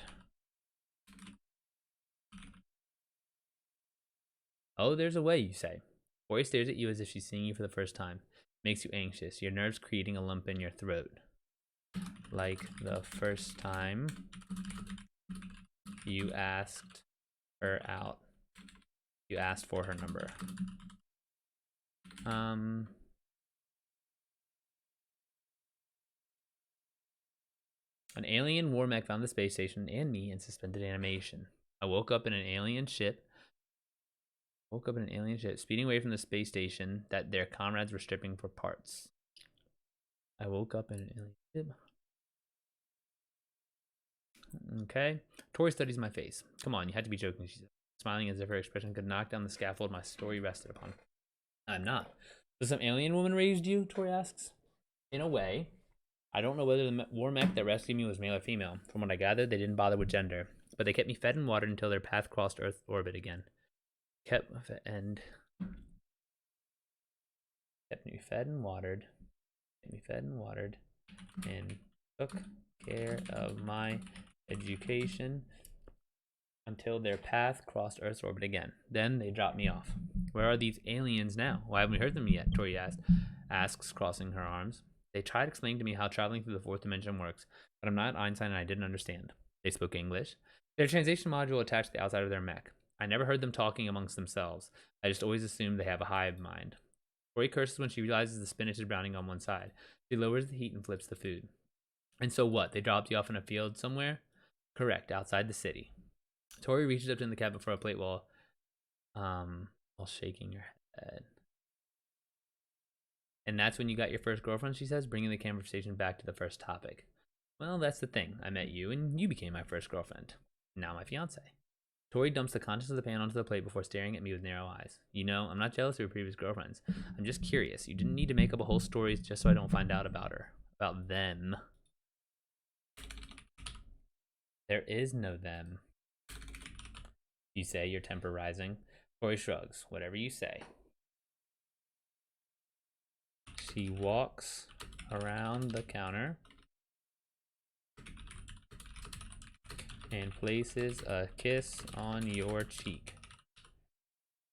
Oh, there's a way, you say. Tori stares at you as if she's seeing you for the first time. Makes you anxious, your nerves creating a lump in your throat. Like the first time you asked her out. You asked for her number. An alien war mech found the space station and me in suspended animation. I woke up in an alien ship, speeding away from the space station that their comrades were stripping for parts. I woke up in an alien ship. Okay. Tori studies my face. Come on, you had to be joking, she said, smiling as if her expression could knock down the scaffold my story rested upon. I'm not. So some alien woman raised you? Tori asks. In a way. I don't know whether the war mech that rescued me was male or female. From what I gathered, they didn't bother with gender. But they kept me fed and watered until their path crossed Earth orbit again. kept and kept me fed and watered, and took care of my education until their path crossed Earth's orbit again. Then they dropped me off. Where are these aliens now? Why haven't we heard them yet? Tori asks, crossing her arms. They tried explaining to me how traveling through the fourth dimension works, but I'm not Einstein and I didn't understand. They spoke English. Their translation module attached to the outside of their mech. I never heard them talking amongst themselves. I just always assumed they have a hive mind. Tori curses when she realizes the spinach is browning on one side. She lowers the heat and flips the food. And so what? They dropped you off in a field somewhere? Correct, outside the city. Tori reaches up in the cabin for a plate while shaking her head. And that's when you got your first girlfriend, she says, bringing the conversation back to the first topic. Well, that's the thing. I met you, and you became my first girlfriend. Now my fiance. Tori dumps the contents of the pan onto the plate before staring at me with narrow eyes. You know, I'm not jealous of your previous girlfriends. I'm just curious. You didn't need to make up a whole story just so I don't find out about her. About them. There is no them. You say, your temper rising. Tori shrugs. Whatever you say. She walks around the counter and places a kiss on your cheek.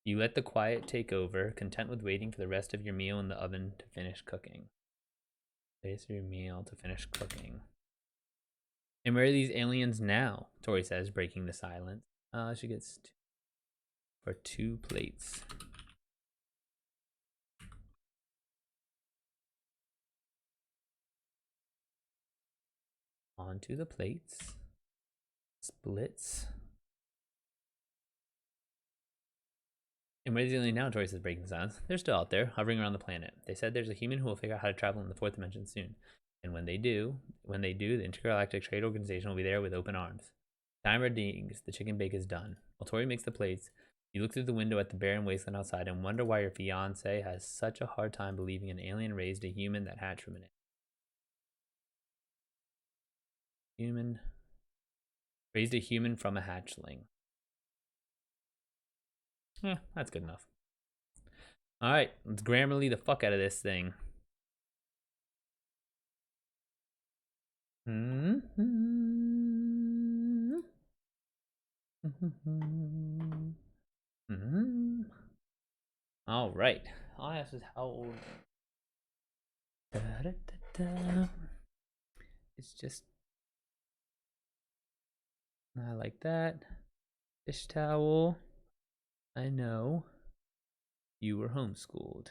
You let the quiet take over, content with waiting for the rest of your meal in the oven to finish cooking. Place your meal to finish cooking. And where are these aliens now? Tori says, breaking the silence. She gets for 2 plates. Onto the plates. Splits. And where are the aliens now? Tori says, breaking the silence. They're still out there, hovering around the planet. They said there's a human who will figure out how to travel in the fourth dimension soon. And when they do, the Intergalactic Trade Organization will be there with open arms. Timer dings. The chicken bake is done. While Tori makes the plates, you look through the window at the barren wasteland outside and wonder why your fiance has such a hard time believing an alien raised a human that hatched from an human. Raised a human from a hatchling. That's good enough. Alright, let's Grammarly the fuck out of this thing. All right. I'll ask is how old. It's just. I like that. Dish towel. I know. You were homeschooled.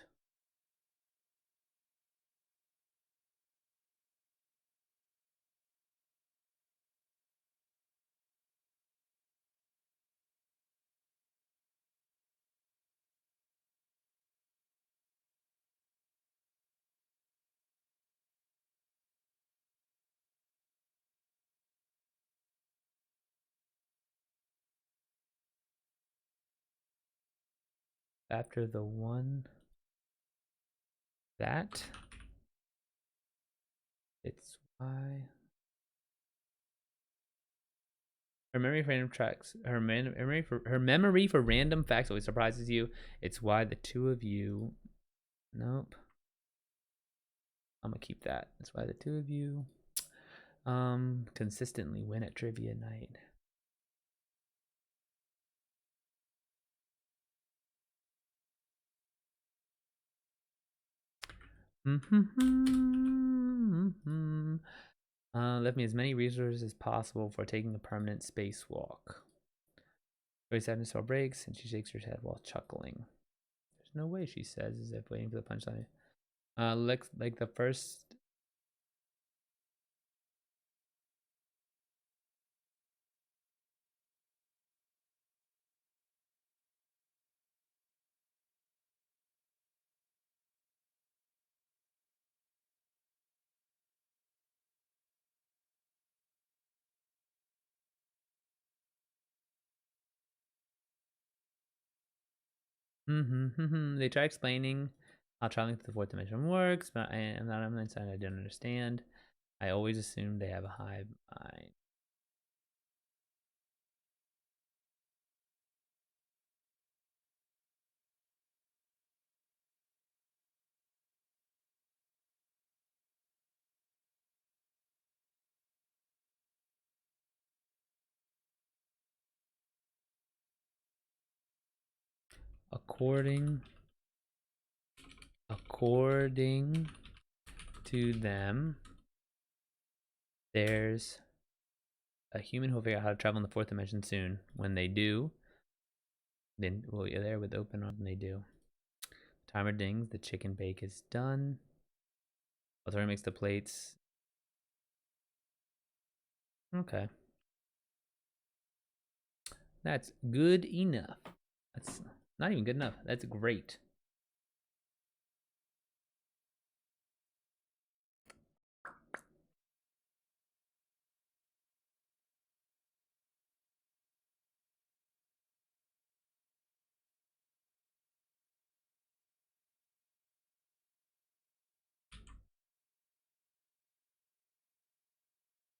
After the one that it's why her memory for random tracks her memory for random facts always surprises you. It's why the two of you nope. I'm gonna keep that. That's why the two of you consistently win at trivia night. Left me as many resources as possible for taking a permanent spacewalk. Joyce sadness all breaks, and she shakes her head while chuckling. There's no way, she says, as if waiting for the punchline. Like the first. They try explaining how traveling to the fourth dimension works, but I'm not on inside. I don't understand. I always assume they have a hive mind. According to them, there's a human who'll figure out how to travel in the fourth dimension soon. When they do, then well, you're there with open arms. When they do, timer dings. The chicken bake is done. Authority makes the plates. Okay, that's good enough. That's not even good enough. That's great.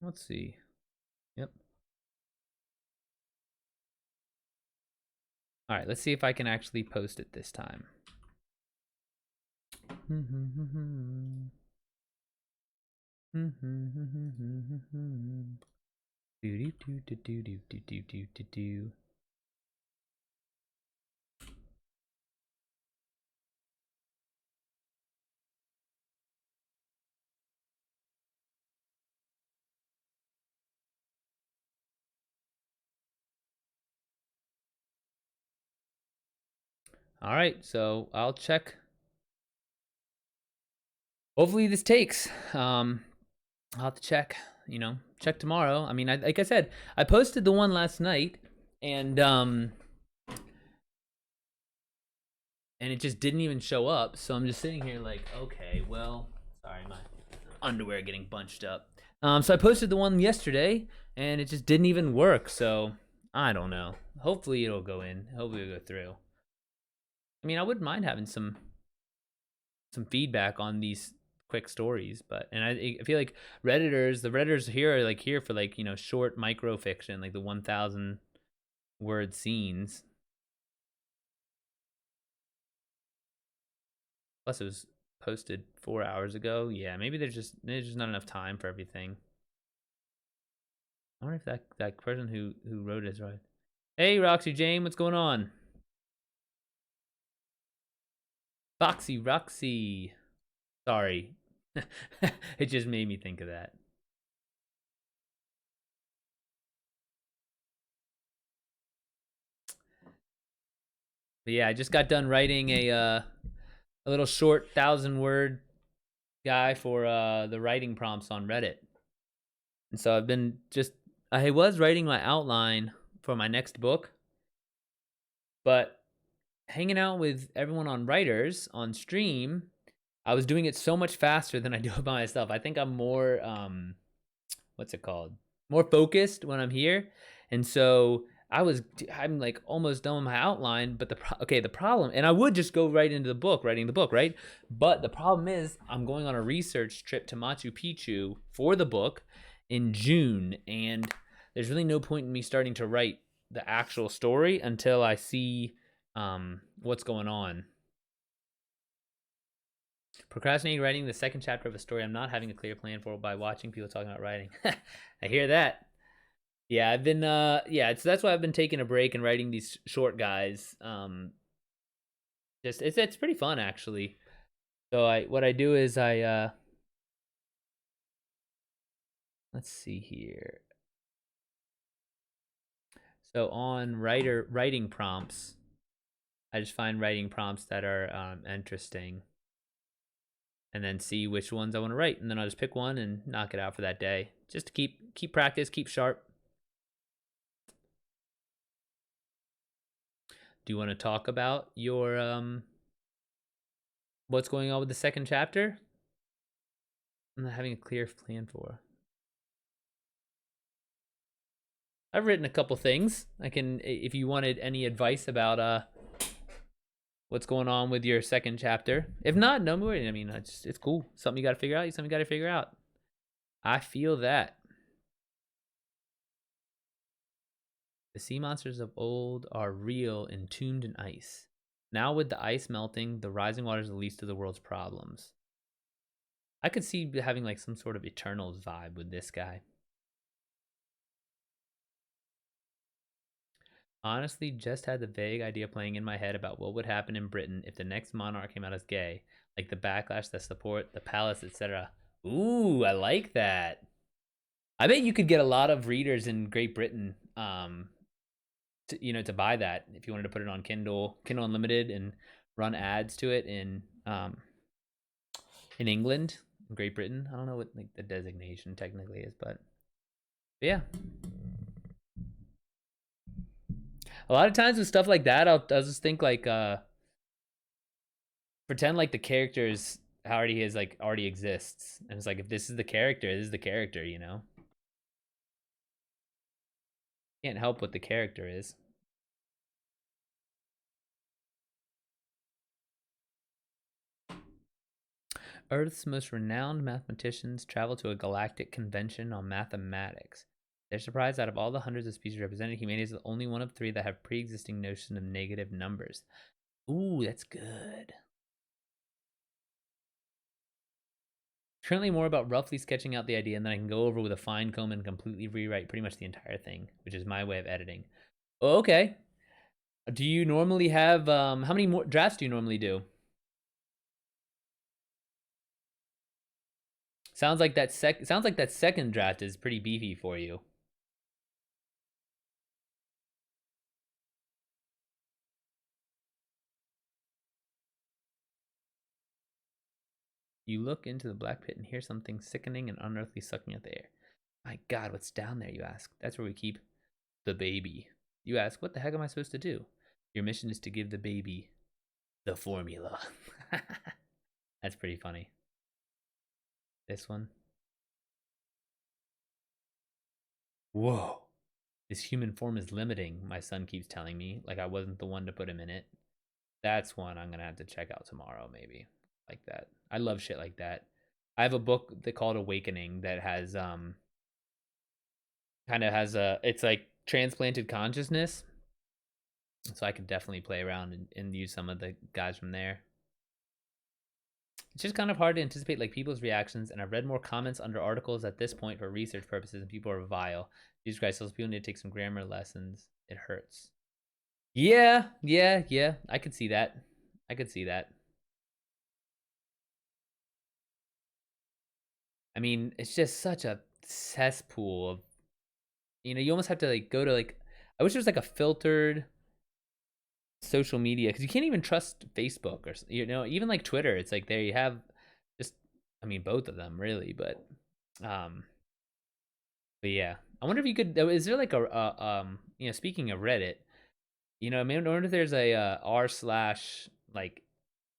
Let's see. Yep. All right, let's see if I can actually post it this time. All right, so I'll check. Hopefully this takes. I'll have to check. Check tomorrow. I mean, like I said, I posted the one last night, and it just didn't even show up. So I'm just sitting here like, okay, well, sorry, my underwear getting bunched up. So I posted the one yesterday, and it just didn't even work. So I don't know. Hopefully it'll go in. Hopefully it'll go through. I mean, I wouldn't mind having some feedback on these quick stories, but I feel like the redditors here are here for short micro fiction, like the 1,000 word scenes. Plus it was posted 4 hours ago. Yeah, maybe there's just not enough time for everything. I wonder if that person who wrote it is right. Hey, Roxy Jane, what's going on? Foxy Roxy. Sorry. It just made me think of that. But yeah, I just got done writing a little short 1,000-word guy for the writing prompts on Reddit. And so I was writing my outline for my next book, but hanging out with everyone on Writers on stream, I was doing it so much faster than I do it by myself. I think I'm more what's it called? More focused when I'm here. And so I'm like almost done with my outline, but the problem, and I would just go right into writing the book, right? But the problem is I'm going on a research trip to Machu Picchu for the book in June, and there's really no point in me starting to write the actual story until I see what's going on. Procrastinating writing the second chapter of a story I'm not having a clear plan for by watching people talking about writing. I hear that. Yeah, I've been that's why I've been taking a break and writing these short guys. Just it's pretty fun actually. So what I do is let's see here. So on writing prompts, I just find writing prompts that are interesting, and then see which ones I want to write, and then I'll just pick one and knock it out for that day, just to keep practice, keep sharp. Do you want to talk about your what's going on with the second chapter? I'm not having a clear plan for. I've written a couple things. I can, if you wanted any advice about what's going on with your second chapter. If not, no worry. I mean, it's cool. Something you got to figure out. Something you got to figure out. I feel that. The sea monsters of old are real, entombed in ice. Now with the ice melting, the rising water is the least of the world's problems. I could see having like some sort of Eternals vibe with this guy. Honestly, just had the vague idea playing in my head about what would happen in Britain if the next monarch came out as gay, like the backlash, the support, the palace, etc. Ooh, I like that. I bet you could get a lot of readers in Great Britain, to buy that if you wanted to put it on Kindle Unlimited, and run ads to it in England, Great Britain. I don't know what like the designation technically is, but yeah. A lot of times with stuff like that, I'll just think like pretend like the characters already exists, and it's like if this is the character, this is the character. Can't help what the character is. Earth's most renowned mathematicians travel to a galactic convention on mathematics. They're surprised out of all the hundreds of species represented, humanity is the only one of three that have pre-existing notion of negative numbers. Ooh, that's good. Currently more about roughly sketching out the idea, and then I can go over with a fine comb and completely rewrite pretty much the entire thing, which is my way of editing. Oh, okay. Do you normally have, how many more drafts do you normally do? Sounds like that second draft is pretty beefy for you. You look into the black pit and hear something sickening and unearthly sucking at the air. My God, what's down there, you ask? That's where we keep the baby. You ask, what the heck am I supposed to do? Your mission is to give the baby the formula. That's pretty funny. This one. Whoa. This human form is limiting, my son keeps telling me, like I wasn't the one to put him in it. That's one I'm gonna have to check out tomorrow, maybe. Like that. I love shit like that. I have a book that called Awakening that has kind of has it's like transplanted consciousness. So I could definitely play around and use some of the guys from there. It's just kind of hard to anticipate like people's reactions, and I've read more comments under articles at this point for research purposes, and people are vile. Jesus Christ, those people need to take some grammar lessons. It hurts. Yeah. I could see that. I could see that. I mean, it's just such a cesspool of, you almost have to like go to like, I wish there was like a filtered social media, because you can't even trust Facebook or even like Twitter. It's like there you have just, I mean, both of them really, um but yeah, I wonder if you could, is there like speaking of Reddit, I mean, I wonder if there's a r slash like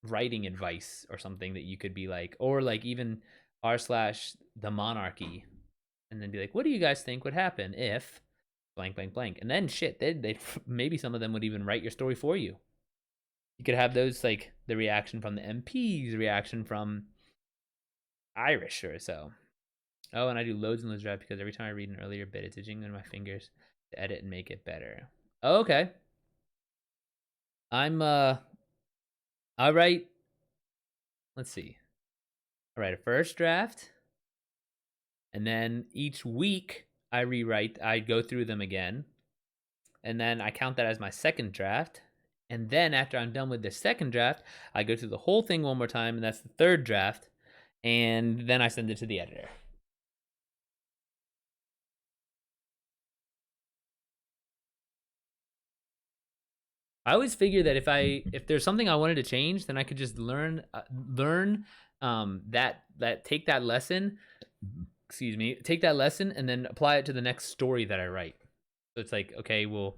writing advice or something that you could be like, or like even r slash the monarchy, and then be like, what do you guys think would happen if blank blank blank, and then shit, they maybe some of them would even write your story for you. You could have those, like the reaction from the MPs, reaction from Irish or so. Oh, and I do loads and loads of draft because every time I read an earlier bit, it's itching in my fingers to edit and make it better. Oh, okay. I write, let's see. I write a first draft, and then each week I go through them again, and then I count that as my second draft. And then after I'm done with the second draft, I go through the whole thing one more time, and that's the third draft, and then I send it to the editor. I always figure that if there's something I wanted to change, then I could just learn that take that lesson, take that lesson and then apply it to the next story that I write. So it's like, okay, well,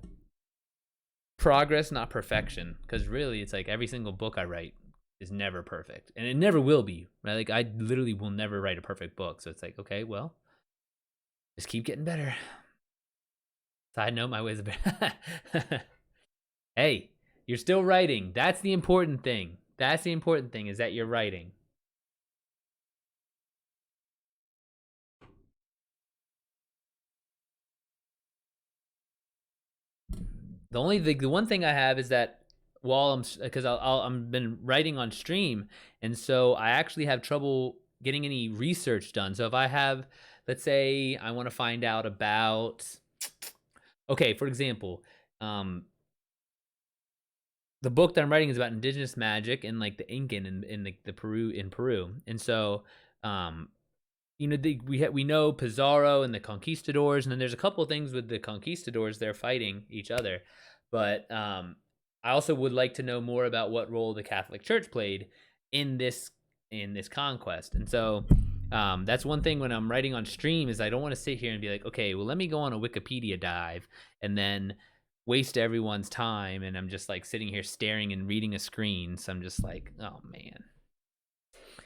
progress, not perfection, because really it's like every single book I write is never perfect, and it never will be, right? Like I literally will never write a perfect book. So it's like, okay, well, just keep getting better. Side note, my ways are better. Hey, you're still writing. That's the important thing. That's the important thing, is that you're writing. The one thing I have is that while I'm been writing on stream, and so I actually have trouble getting any research done. So if I have, let's say I want to find out about, okay, for example, Um, the book that I'm writing is about indigenous magic and like the Incan in the Peru, and so um, we know Pizarro and the conquistadors, and then there's a couple of things with the conquistadors. They're fighting each other, but I also would like to know more about what role the Catholic Church played in this conquest. And so that's one thing when I'm writing on stream is I don't want to sit here and be like, okay, well let me go on a Wikipedia dive and then waste everyone's time, and I'm just like sitting here staring and reading a screen. So I'm just like, oh man.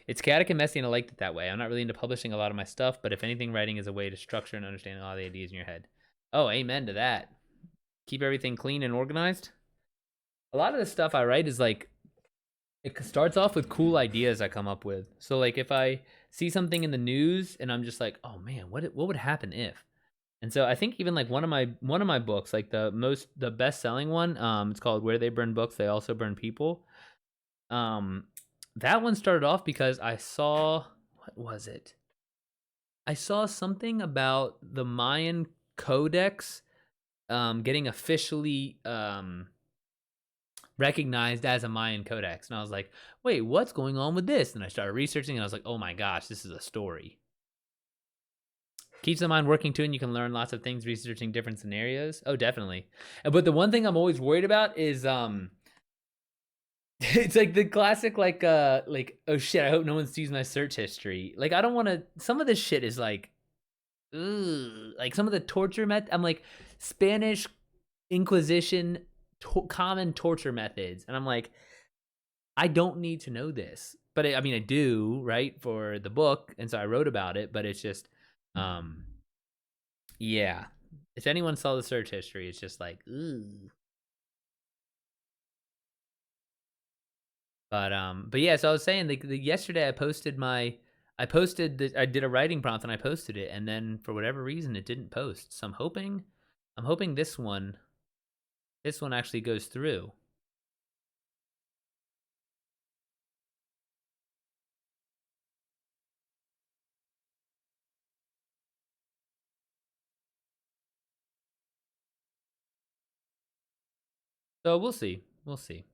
It's chaotic and messy, and I liked it that way. I'm not really into publishing a lot of my stuff, but if anything, writing is a way to structure and understand all the ideas in your head. Oh, amen to that. Keep everything clean and organized. A lot of the stuff I write is like, it starts off with cool ideas I come up with. So like if I see something in the news and I'm just like, oh man, what would happen if? And so I think even like one of my books, like the best selling one, it's called Where They Burn Books, They Also Burn People. That one started off because I saw, what was it? I saw something about the Mayan Codex getting officially recognized as a Mayan Codex, and I was like, wait, what's going on with this? And I started researching, and I was like, oh my gosh, this is a story. Keeps the mind working too, and you can learn lots of things researching different scenarios. Oh, definitely. But the one thing I'm always worried about is it's like the classic like oh shit, I hope no one sees my search history. Like I don't want to. Some of this shit is like, ugh, like some of the torture I'm like Spanish Inquisition common torture methods, and I'm like, I don't need to know this, but I mean I do, right, for the book, and so I wrote about it. But it's just yeah, if anyone saw the search history, it's just like, ooh. But yeah, so I was saying yesterday I did a writing prompt and I posted it, and then for whatever reason it didn't post. So I'm hoping this one actually goes through. So we'll see. We'll see.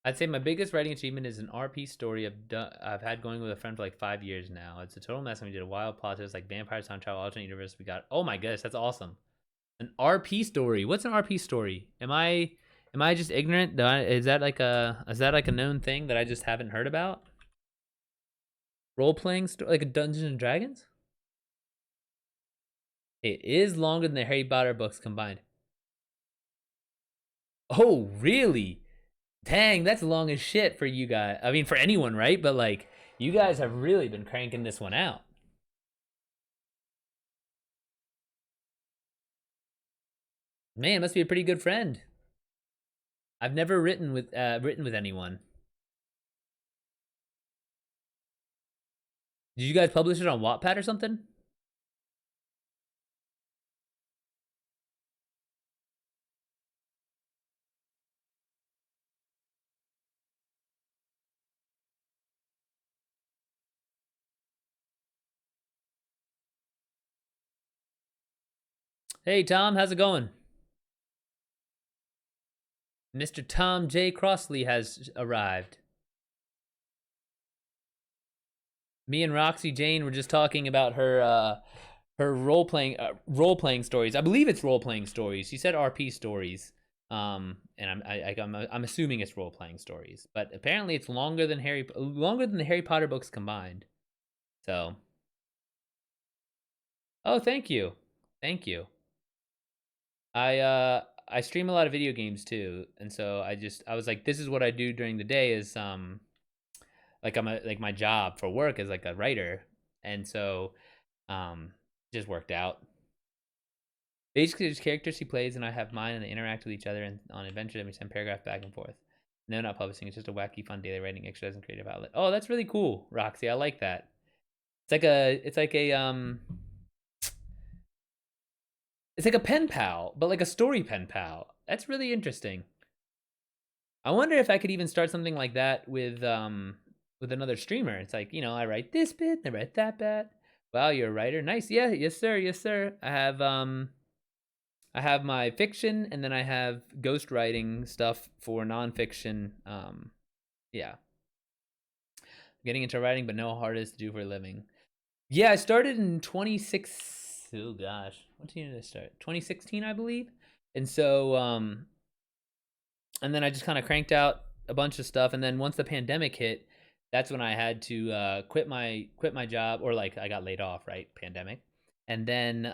I'd say my biggest writing achievement is an RP story I've had going with a friend for like 5 years now. It's a total mess, and we did a wild plot twist like vampires, time travel, alternate universe. We got, oh my goodness, that's awesome. An RP story. What's an RP story? Am I just ignorant? Is that like a known thing that I just haven't heard about? Role playing story, like a Dungeons and Dragons? It is longer than the Harry Potter books combined. Oh, really? Dang, that's long as shit for you guys. I mean, for anyone, right? But like, you guys have really been cranking this one out. Man, it must be a pretty good friend. I've never written with anyone. Did you guys publish it on Wattpad or something? Hey Tom, how's it going? Mr. Tom J. Crossley has arrived. Me and Roxy Jane were just talking about her role playing stories. I believe it's role playing stories. She said RP stories. And I'm assuming it's role playing stories, but apparently it's longer than the Harry Potter books combined. So, oh, thank you, thank you. I stream a lot of video games too, and so I was like, this is what I do during the day is like like my job for work is like a writer, and so um just worked out. Basically, there's characters he plays, and I have mine, and they interact with each other and on adventures every 10 paragraph back and forth. No, not publishing. It's just a wacky, fun daily writing exercise and creative outlet. Oh, that's really cool, Roxy. I like that. It's like a pen pal, but like a story pen pal. That's really interesting. I wonder if I could even start something like that with another streamer. It's like, I write this bit, I write that bit. Wow, you're a writer. Nice. Yeah, yes sir, yes sir. I have my fiction, and then I have ghostwriting stuff for nonfiction. Yeah, getting into writing, but know how hard it is to do for a living. Yeah, I started in 26. Oh gosh, what year did I start? 2016, I believe. And so, and then I just kind of cranked out a bunch of stuff. And then once the pandemic hit, that's when I had to quit my job, or like I got laid off, right? Pandemic. And then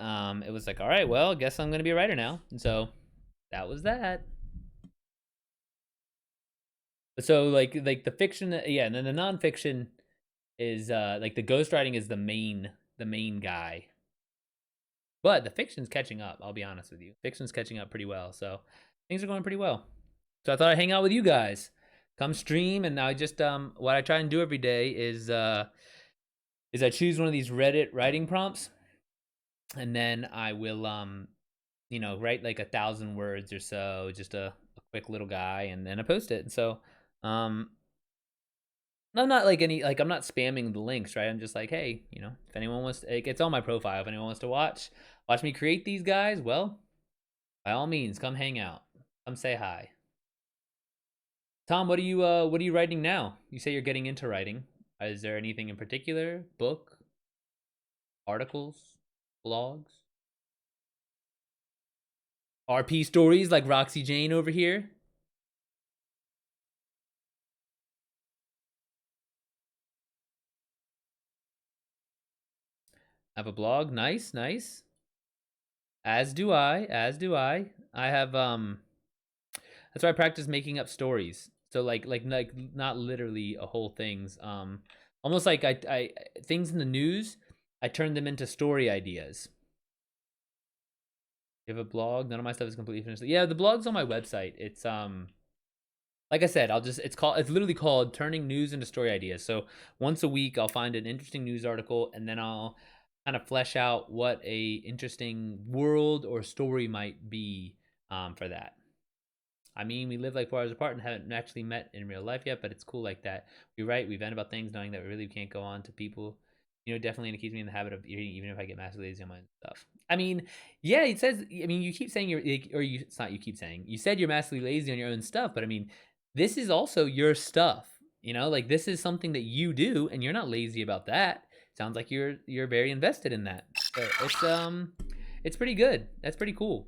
it was like, all right, well, I guess I'm gonna be a writer now. And so that was that. So like the fiction, yeah, and then the nonfiction is like the ghostwriting is the main guy. But the fiction's catching up, I'll be honest with you. Fiction's catching up pretty well. So things are going pretty well. So I thought I'd hang out with you guys. Come stream, and I just what I try and do every day is I choose one of these Reddit writing prompts, and then I will write like 1,000 words or so, just a quick little guy, and then I post it. And so um I'm not like I'm not spamming the links, right? I'm just like, hey, if anyone wants to, it's on my profile. If anyone wants to watch me create these guys, well, by all means, come hang out. Come say hi. Tom, what are you writing now? You say you're getting into writing. Is there anything in particular? Book, articles, blogs, RP stories like Roxy Jane over here? I have a blog. Nice, nice. As do I. As do I. I have that's why I practice making up stories. So like not literally a whole things. Almost like I things in the news, I turn them into story ideas. You have a blog? None of my stuff is completely finished. Yeah, the blog's on my website. It's like I said, it's literally called Turning News into Story Ideas. So once a week I'll find an interesting news article, and then I'll kind of flesh out what a interesting world or story might be for that. I mean, we live like 4 hours apart and haven't actually met in real life yet, but it's cool like that. We write, we vent about things, knowing that we really can't go on to people. Definitely, and it keeps me in the habit of eating, even if I get massively lazy on my stuff. I mean, yeah, it says. I mean, you keep saying it's not. You keep saying you said you're massively lazy on your own stuff, but I mean, this is also your stuff. Like this is something that you do, and you're not lazy about that. Sounds like you're very invested in that. So it's pretty good. That's pretty cool.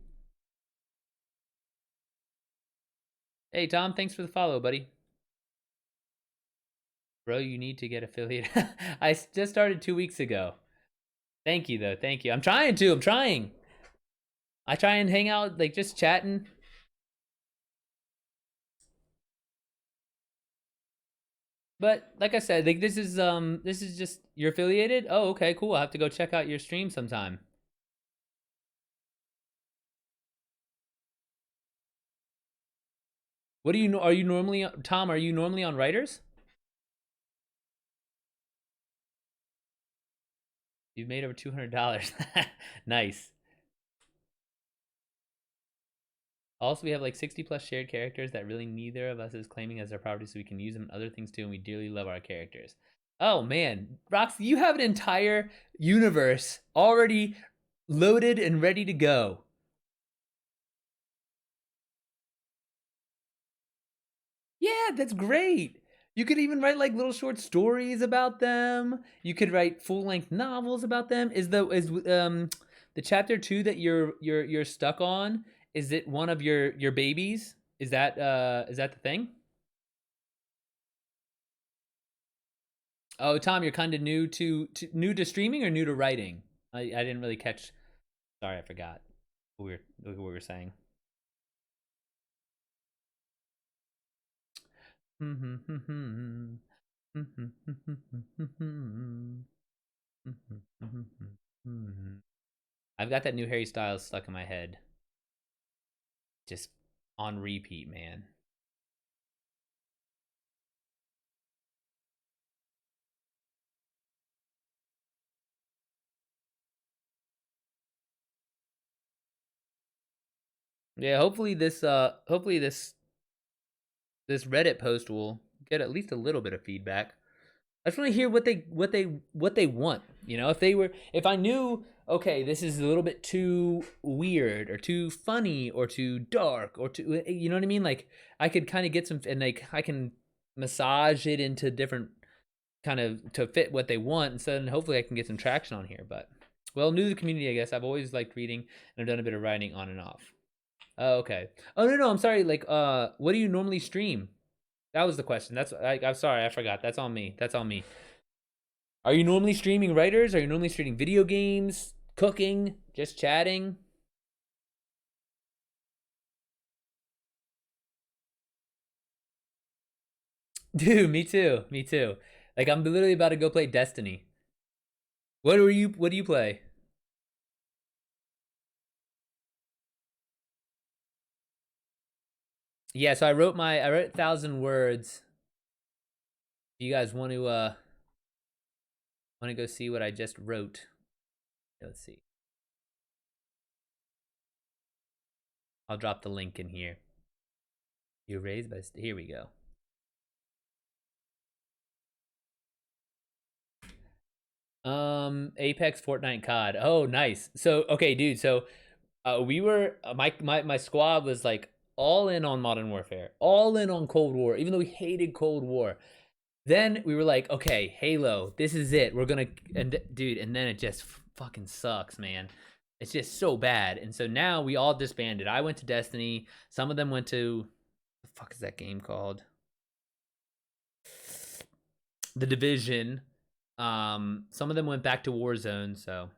Hey Tom, thanks for the follow, buddy. Bro, you need to get affiliated. I just started 2 weeks ago. Thank you though. Thank you. I'm trying to. I'm trying. I try and hang out, like just chatting. But like I said, like this is just you're affiliated. Oh, okay, cool. I'll have to go check out your stream sometime. What do you know? Are you normally Tom? Are you normally on writers? You've made over $200. Nice. Also, we have like 60 plus shared characters that really neither of us is claiming as our property, so we can use them in other things too, and we dearly love our characters. Oh man, Roxy, you have an entire universe already loaded and ready to go. Yeah, that's great. You could even write like little short stories about them. You could write full-length novels about them. Is the chapter 2 that you're stuck on, is it one of your babies? Is that the thing? Oh, Tom, you're kind of new to streaming or new to writing? I didn't really catch. Sorry, I forgot what we were saying. I've got that new Harry Styles stuck in my head, just on repeat, man. Yeah, hopefully this Reddit post will get at least a little bit of feedback. I just want to hear what they want. You know, if I knew, okay, this is a little bit too weird or too funny or too dark or too, you know what I mean? Like I could kind of get some, and like I can massage it into different kind of to fit what they want, and so then hopefully I can get some traction on here. But well, new to the community, I guess. I've always liked reading, and I've done a bit of writing on and off. Oh, okay. Oh no, I'm sorry. Like, what do you normally stream? That was the question. I'm sorry, I forgot. That's on me. That's on me. Are you normally streaming writers? Are you normally streaming video games, cooking, just chatting? Dude, me too. Me too. Like I'm literally about to go play Destiny. What do you play? Yeah, so I wrote 1,000 words. You guys want to go see what I just wrote? Let's see. I'll drop the link in here. You raised by here we go. Apex, Fortnite, COD. Oh, nice. So okay, dude. So we were my squad was like all in on Modern Warfare, all in on Cold War, even though we hated Cold War. Then we were like, okay, Halo, this is it. We're gonna and dude, and then it just fucking sucks, man. It's just so bad. And so now we all disbanded. I went to Destiny. Some of them went to the fuck is that game called? The Division. Some of them went back to Warzone. So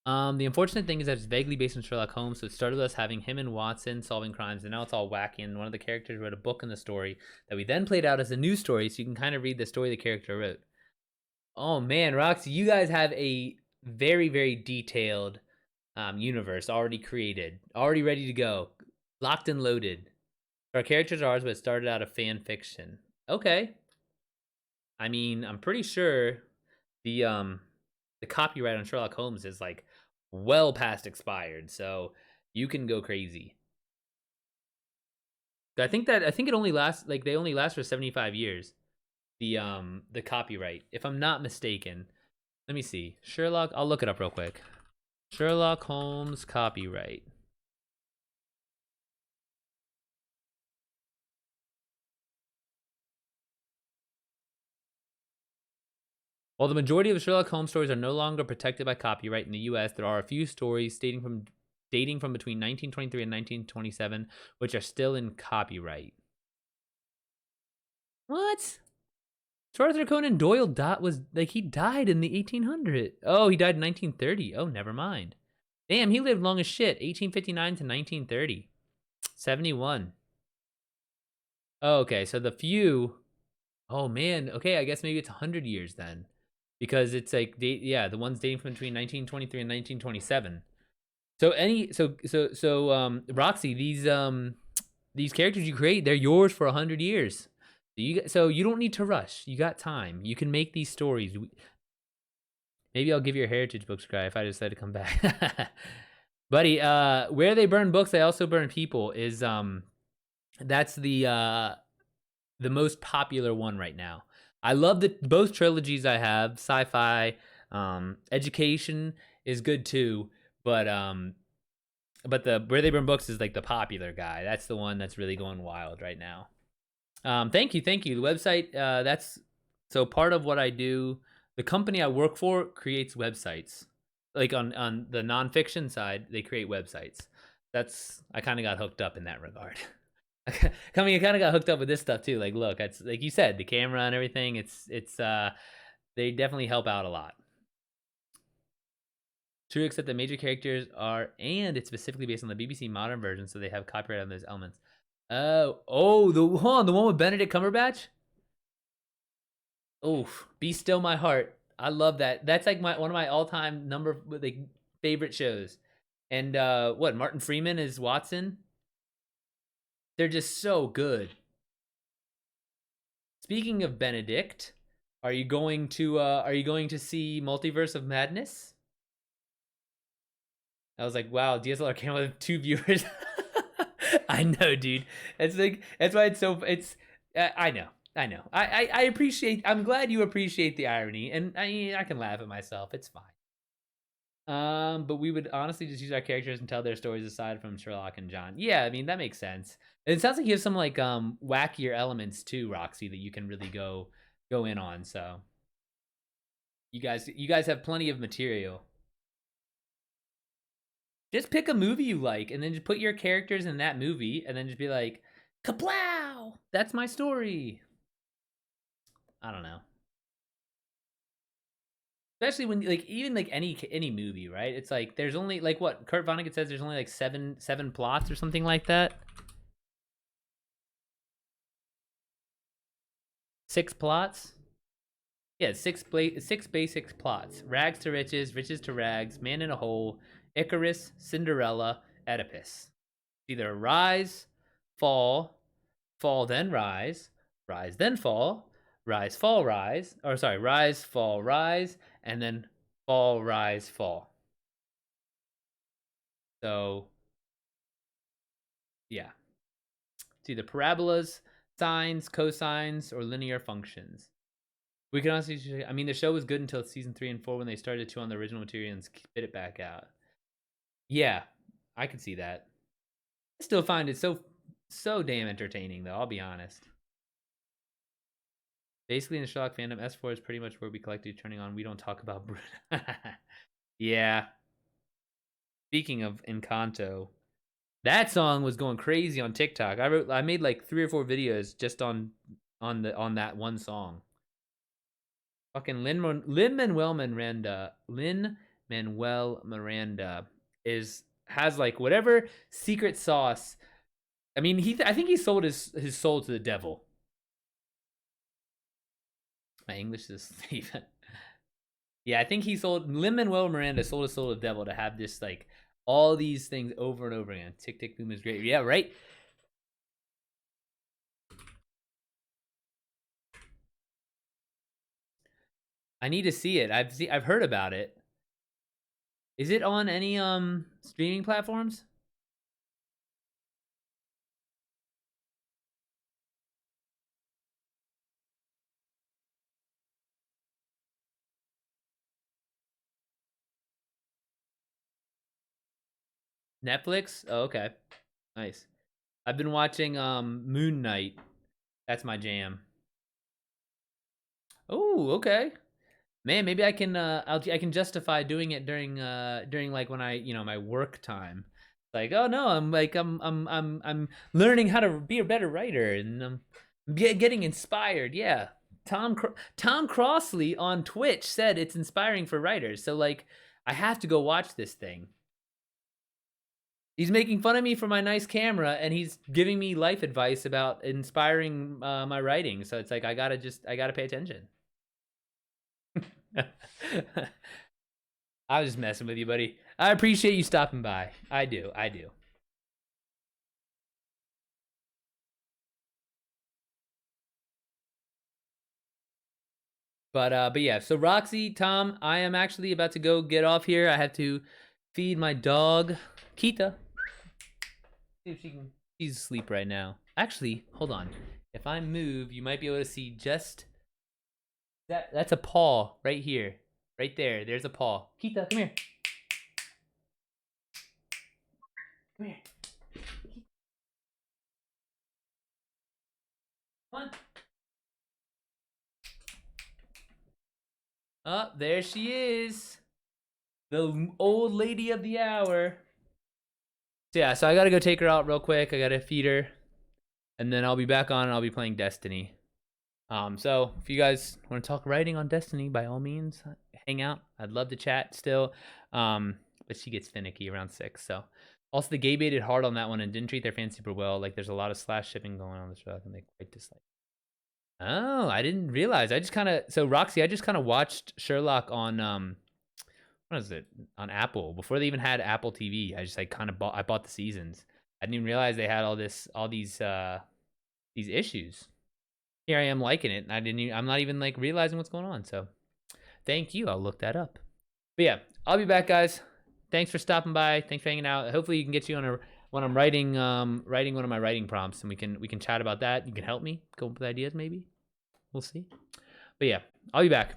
the unfortunate thing is that it's vaguely based on Sherlock Holmes, so it started with us having him and Watson solving crimes, and now it's all wacky, and one of the characters wrote a book in the story that we then played out as a news story, so you can kind of read the story the character wrote. Oh man, Roxy, you guys have a very, very detailed universe already created, already ready to go, locked and loaded. Our characters are ours, but it started out of fan fiction. Okay. I mean, I'm pretty sure the copyright on Sherlock Holmes is like well past expired, so you can go crazy. I think it only lasts like they only last for 75 years. The copyright, if I'm not mistaken. Let me see. Sherlock, I'll look it up real quick. Sherlock Holmes copyright. While the majority of Sherlock Holmes stories are no longer protected by copyright in the US, there are a few stories dating from between 1923 and 1927 which are still in copyright. What? Sir Arthur Conan Doyle he died in the 1800s. Oh, he died in 1930. Oh, never mind. Damn, he lived long as shit. 1859 to 1930. 71. Oh, okay, so the few. Oh man. Okay, I guess maybe it's 100 years then, because it's like the ones dating from between 1923 and 1927. So Roxy, these characters you create, they're yours for 100 years. So you don't need to rush. You got time. You can make these stories. Maybe I'll give your heritage books a try if I decide to come back. Buddy, where they burn books, they also burn people is that's the most popular one right now. I love both trilogies I have. Sci-fi, education is good too, but the where they burn books is like the popular guy. That's the one that's really going wild right now. Thank you. The website, that's so part of what I do. The company I work for creates websites. Like on the nonfiction side, they create websites. I kind of got hooked up in that regard. I kind of got hooked up with this stuff too. Like, look, it's like you said, the camera and everything. It's they definitely help out a lot. True, except the major characters are, and it's specifically based on the BBC modern version, so they have copyright on those elements. The one with Benedict Cumberbatch. Oof, Be Still My Heart. I love that. That's like one of my all-time favorite shows. And what Martin Freeman is Watson. They're just so good. Speaking of Benedict, are you going to see Multiverse of Madness? I was like, wow, DSLR camera with 2 viewers. I know, dude. It's like that's why it's so. I know. I know. I appreciate. I'm glad you appreciate the irony, and I can laugh at myself. It's fine. But we would honestly just use our characters and tell their stories aside from Sherlock and John. Yeah, I mean that makes sense. It sounds like you have some like wackier elements too, Roxy, that you can really go in on. So you guys have plenty of material. Just pick a movie you like, and then just put your characters in that movie, and then just be like, "Kaplow! That's my story." I don't know. Especially when like even like any movie, right? It's like there's only like what Kurt Vonnegut says. There's only like seven plots or something like that. 6 plots. Yeah, six basic plots: rags to riches, riches to rags, man in a hole, Icarus, Cinderella, Oedipus. Either rise, fall, fall then rise then fall, rise fall rise, or sorry, rise fall rise, and then fall rise fall. So yeah, it's either parabolas, sines, cosines, or linear functions. We can honestly, I mean, the show was good until season 3 and 4 when they started to on the original material and spit it back out. Yeah, I can see that. I still find it so damn entertaining, though. I'll be honest. Basically, in the Sherlock fandom, S4 is pretty much where we collectively turning on. We don't talk about Bruno. Yeah. Speaking of Encanto, that song was going crazy on TikTok. I made like 3 or 4 videos just on that one song. Fucking Lin Manuel Miranda has like whatever secret sauce. I mean, I think he sold his soul to the devil. My English is Steven. Yeah, I think Lin-Manuel Miranda sold his soul to the devil to have this like all these things over and over again. Tick Tick Boom is great. Yeah, right. I need to see it. I've heard about it. Is it on any streaming platforms? Netflix? Oh, okay. Nice. I've been watching Moon Knight. That's my jam. Oh, okay. Man, maybe I can I can justify doing it during like when I, my work time. Like, oh no, I'm learning how to be a better writer, and I'm getting inspired. Yeah. Tom Crossley on Twitch said it's inspiring for writers. So like I have to go watch this thing. He's making fun of me for my nice camera, and he's giving me life advice about inspiring my writing. So it's like I gotta pay attention. I was just messing with you, buddy. I appreciate you stopping by. I do. But yeah. So Roxy, Tom, I am actually about to go get off here. I have to feed my dog, Kita. See if she's asleep right now. Actually, hold on. If I move, you might be able to see just that. That's a paw right here, right there. There's a paw. Kita, come here. Come here. Come on. Oh, there she is. The old lady of the hour. So yeah, so I gotta go take her out real quick. I gotta feed her, and then I'll be back on and I'll be playing Destiny. So if you guys want to talk writing on Destiny, by all means, hang out. I'd love to chat still. But she gets finicky around 6. So also the gay baited hard on that one and didn't treat their fans super well. Like there's a lot of slash shipping going on the show. I think they quite dislike. Oh, I didn't realize. So Roxy, I just kind of watched Sherlock on what is it, on Apple before they even had Apple TV. I just like kind of bought the seasons. I didn't even realize they had all these issues. Here I am liking it, and I'm not even like realizing what's going on. So thank you. I'll look that up. But yeah, I'll be back, guys. Thanks for stopping by. Thanks for hanging out. Hopefully you can get you on when I'm writing one of my writing prompts, and we can chat about that. You can help me come up with ideas maybe. We'll see. But yeah, I'll be back.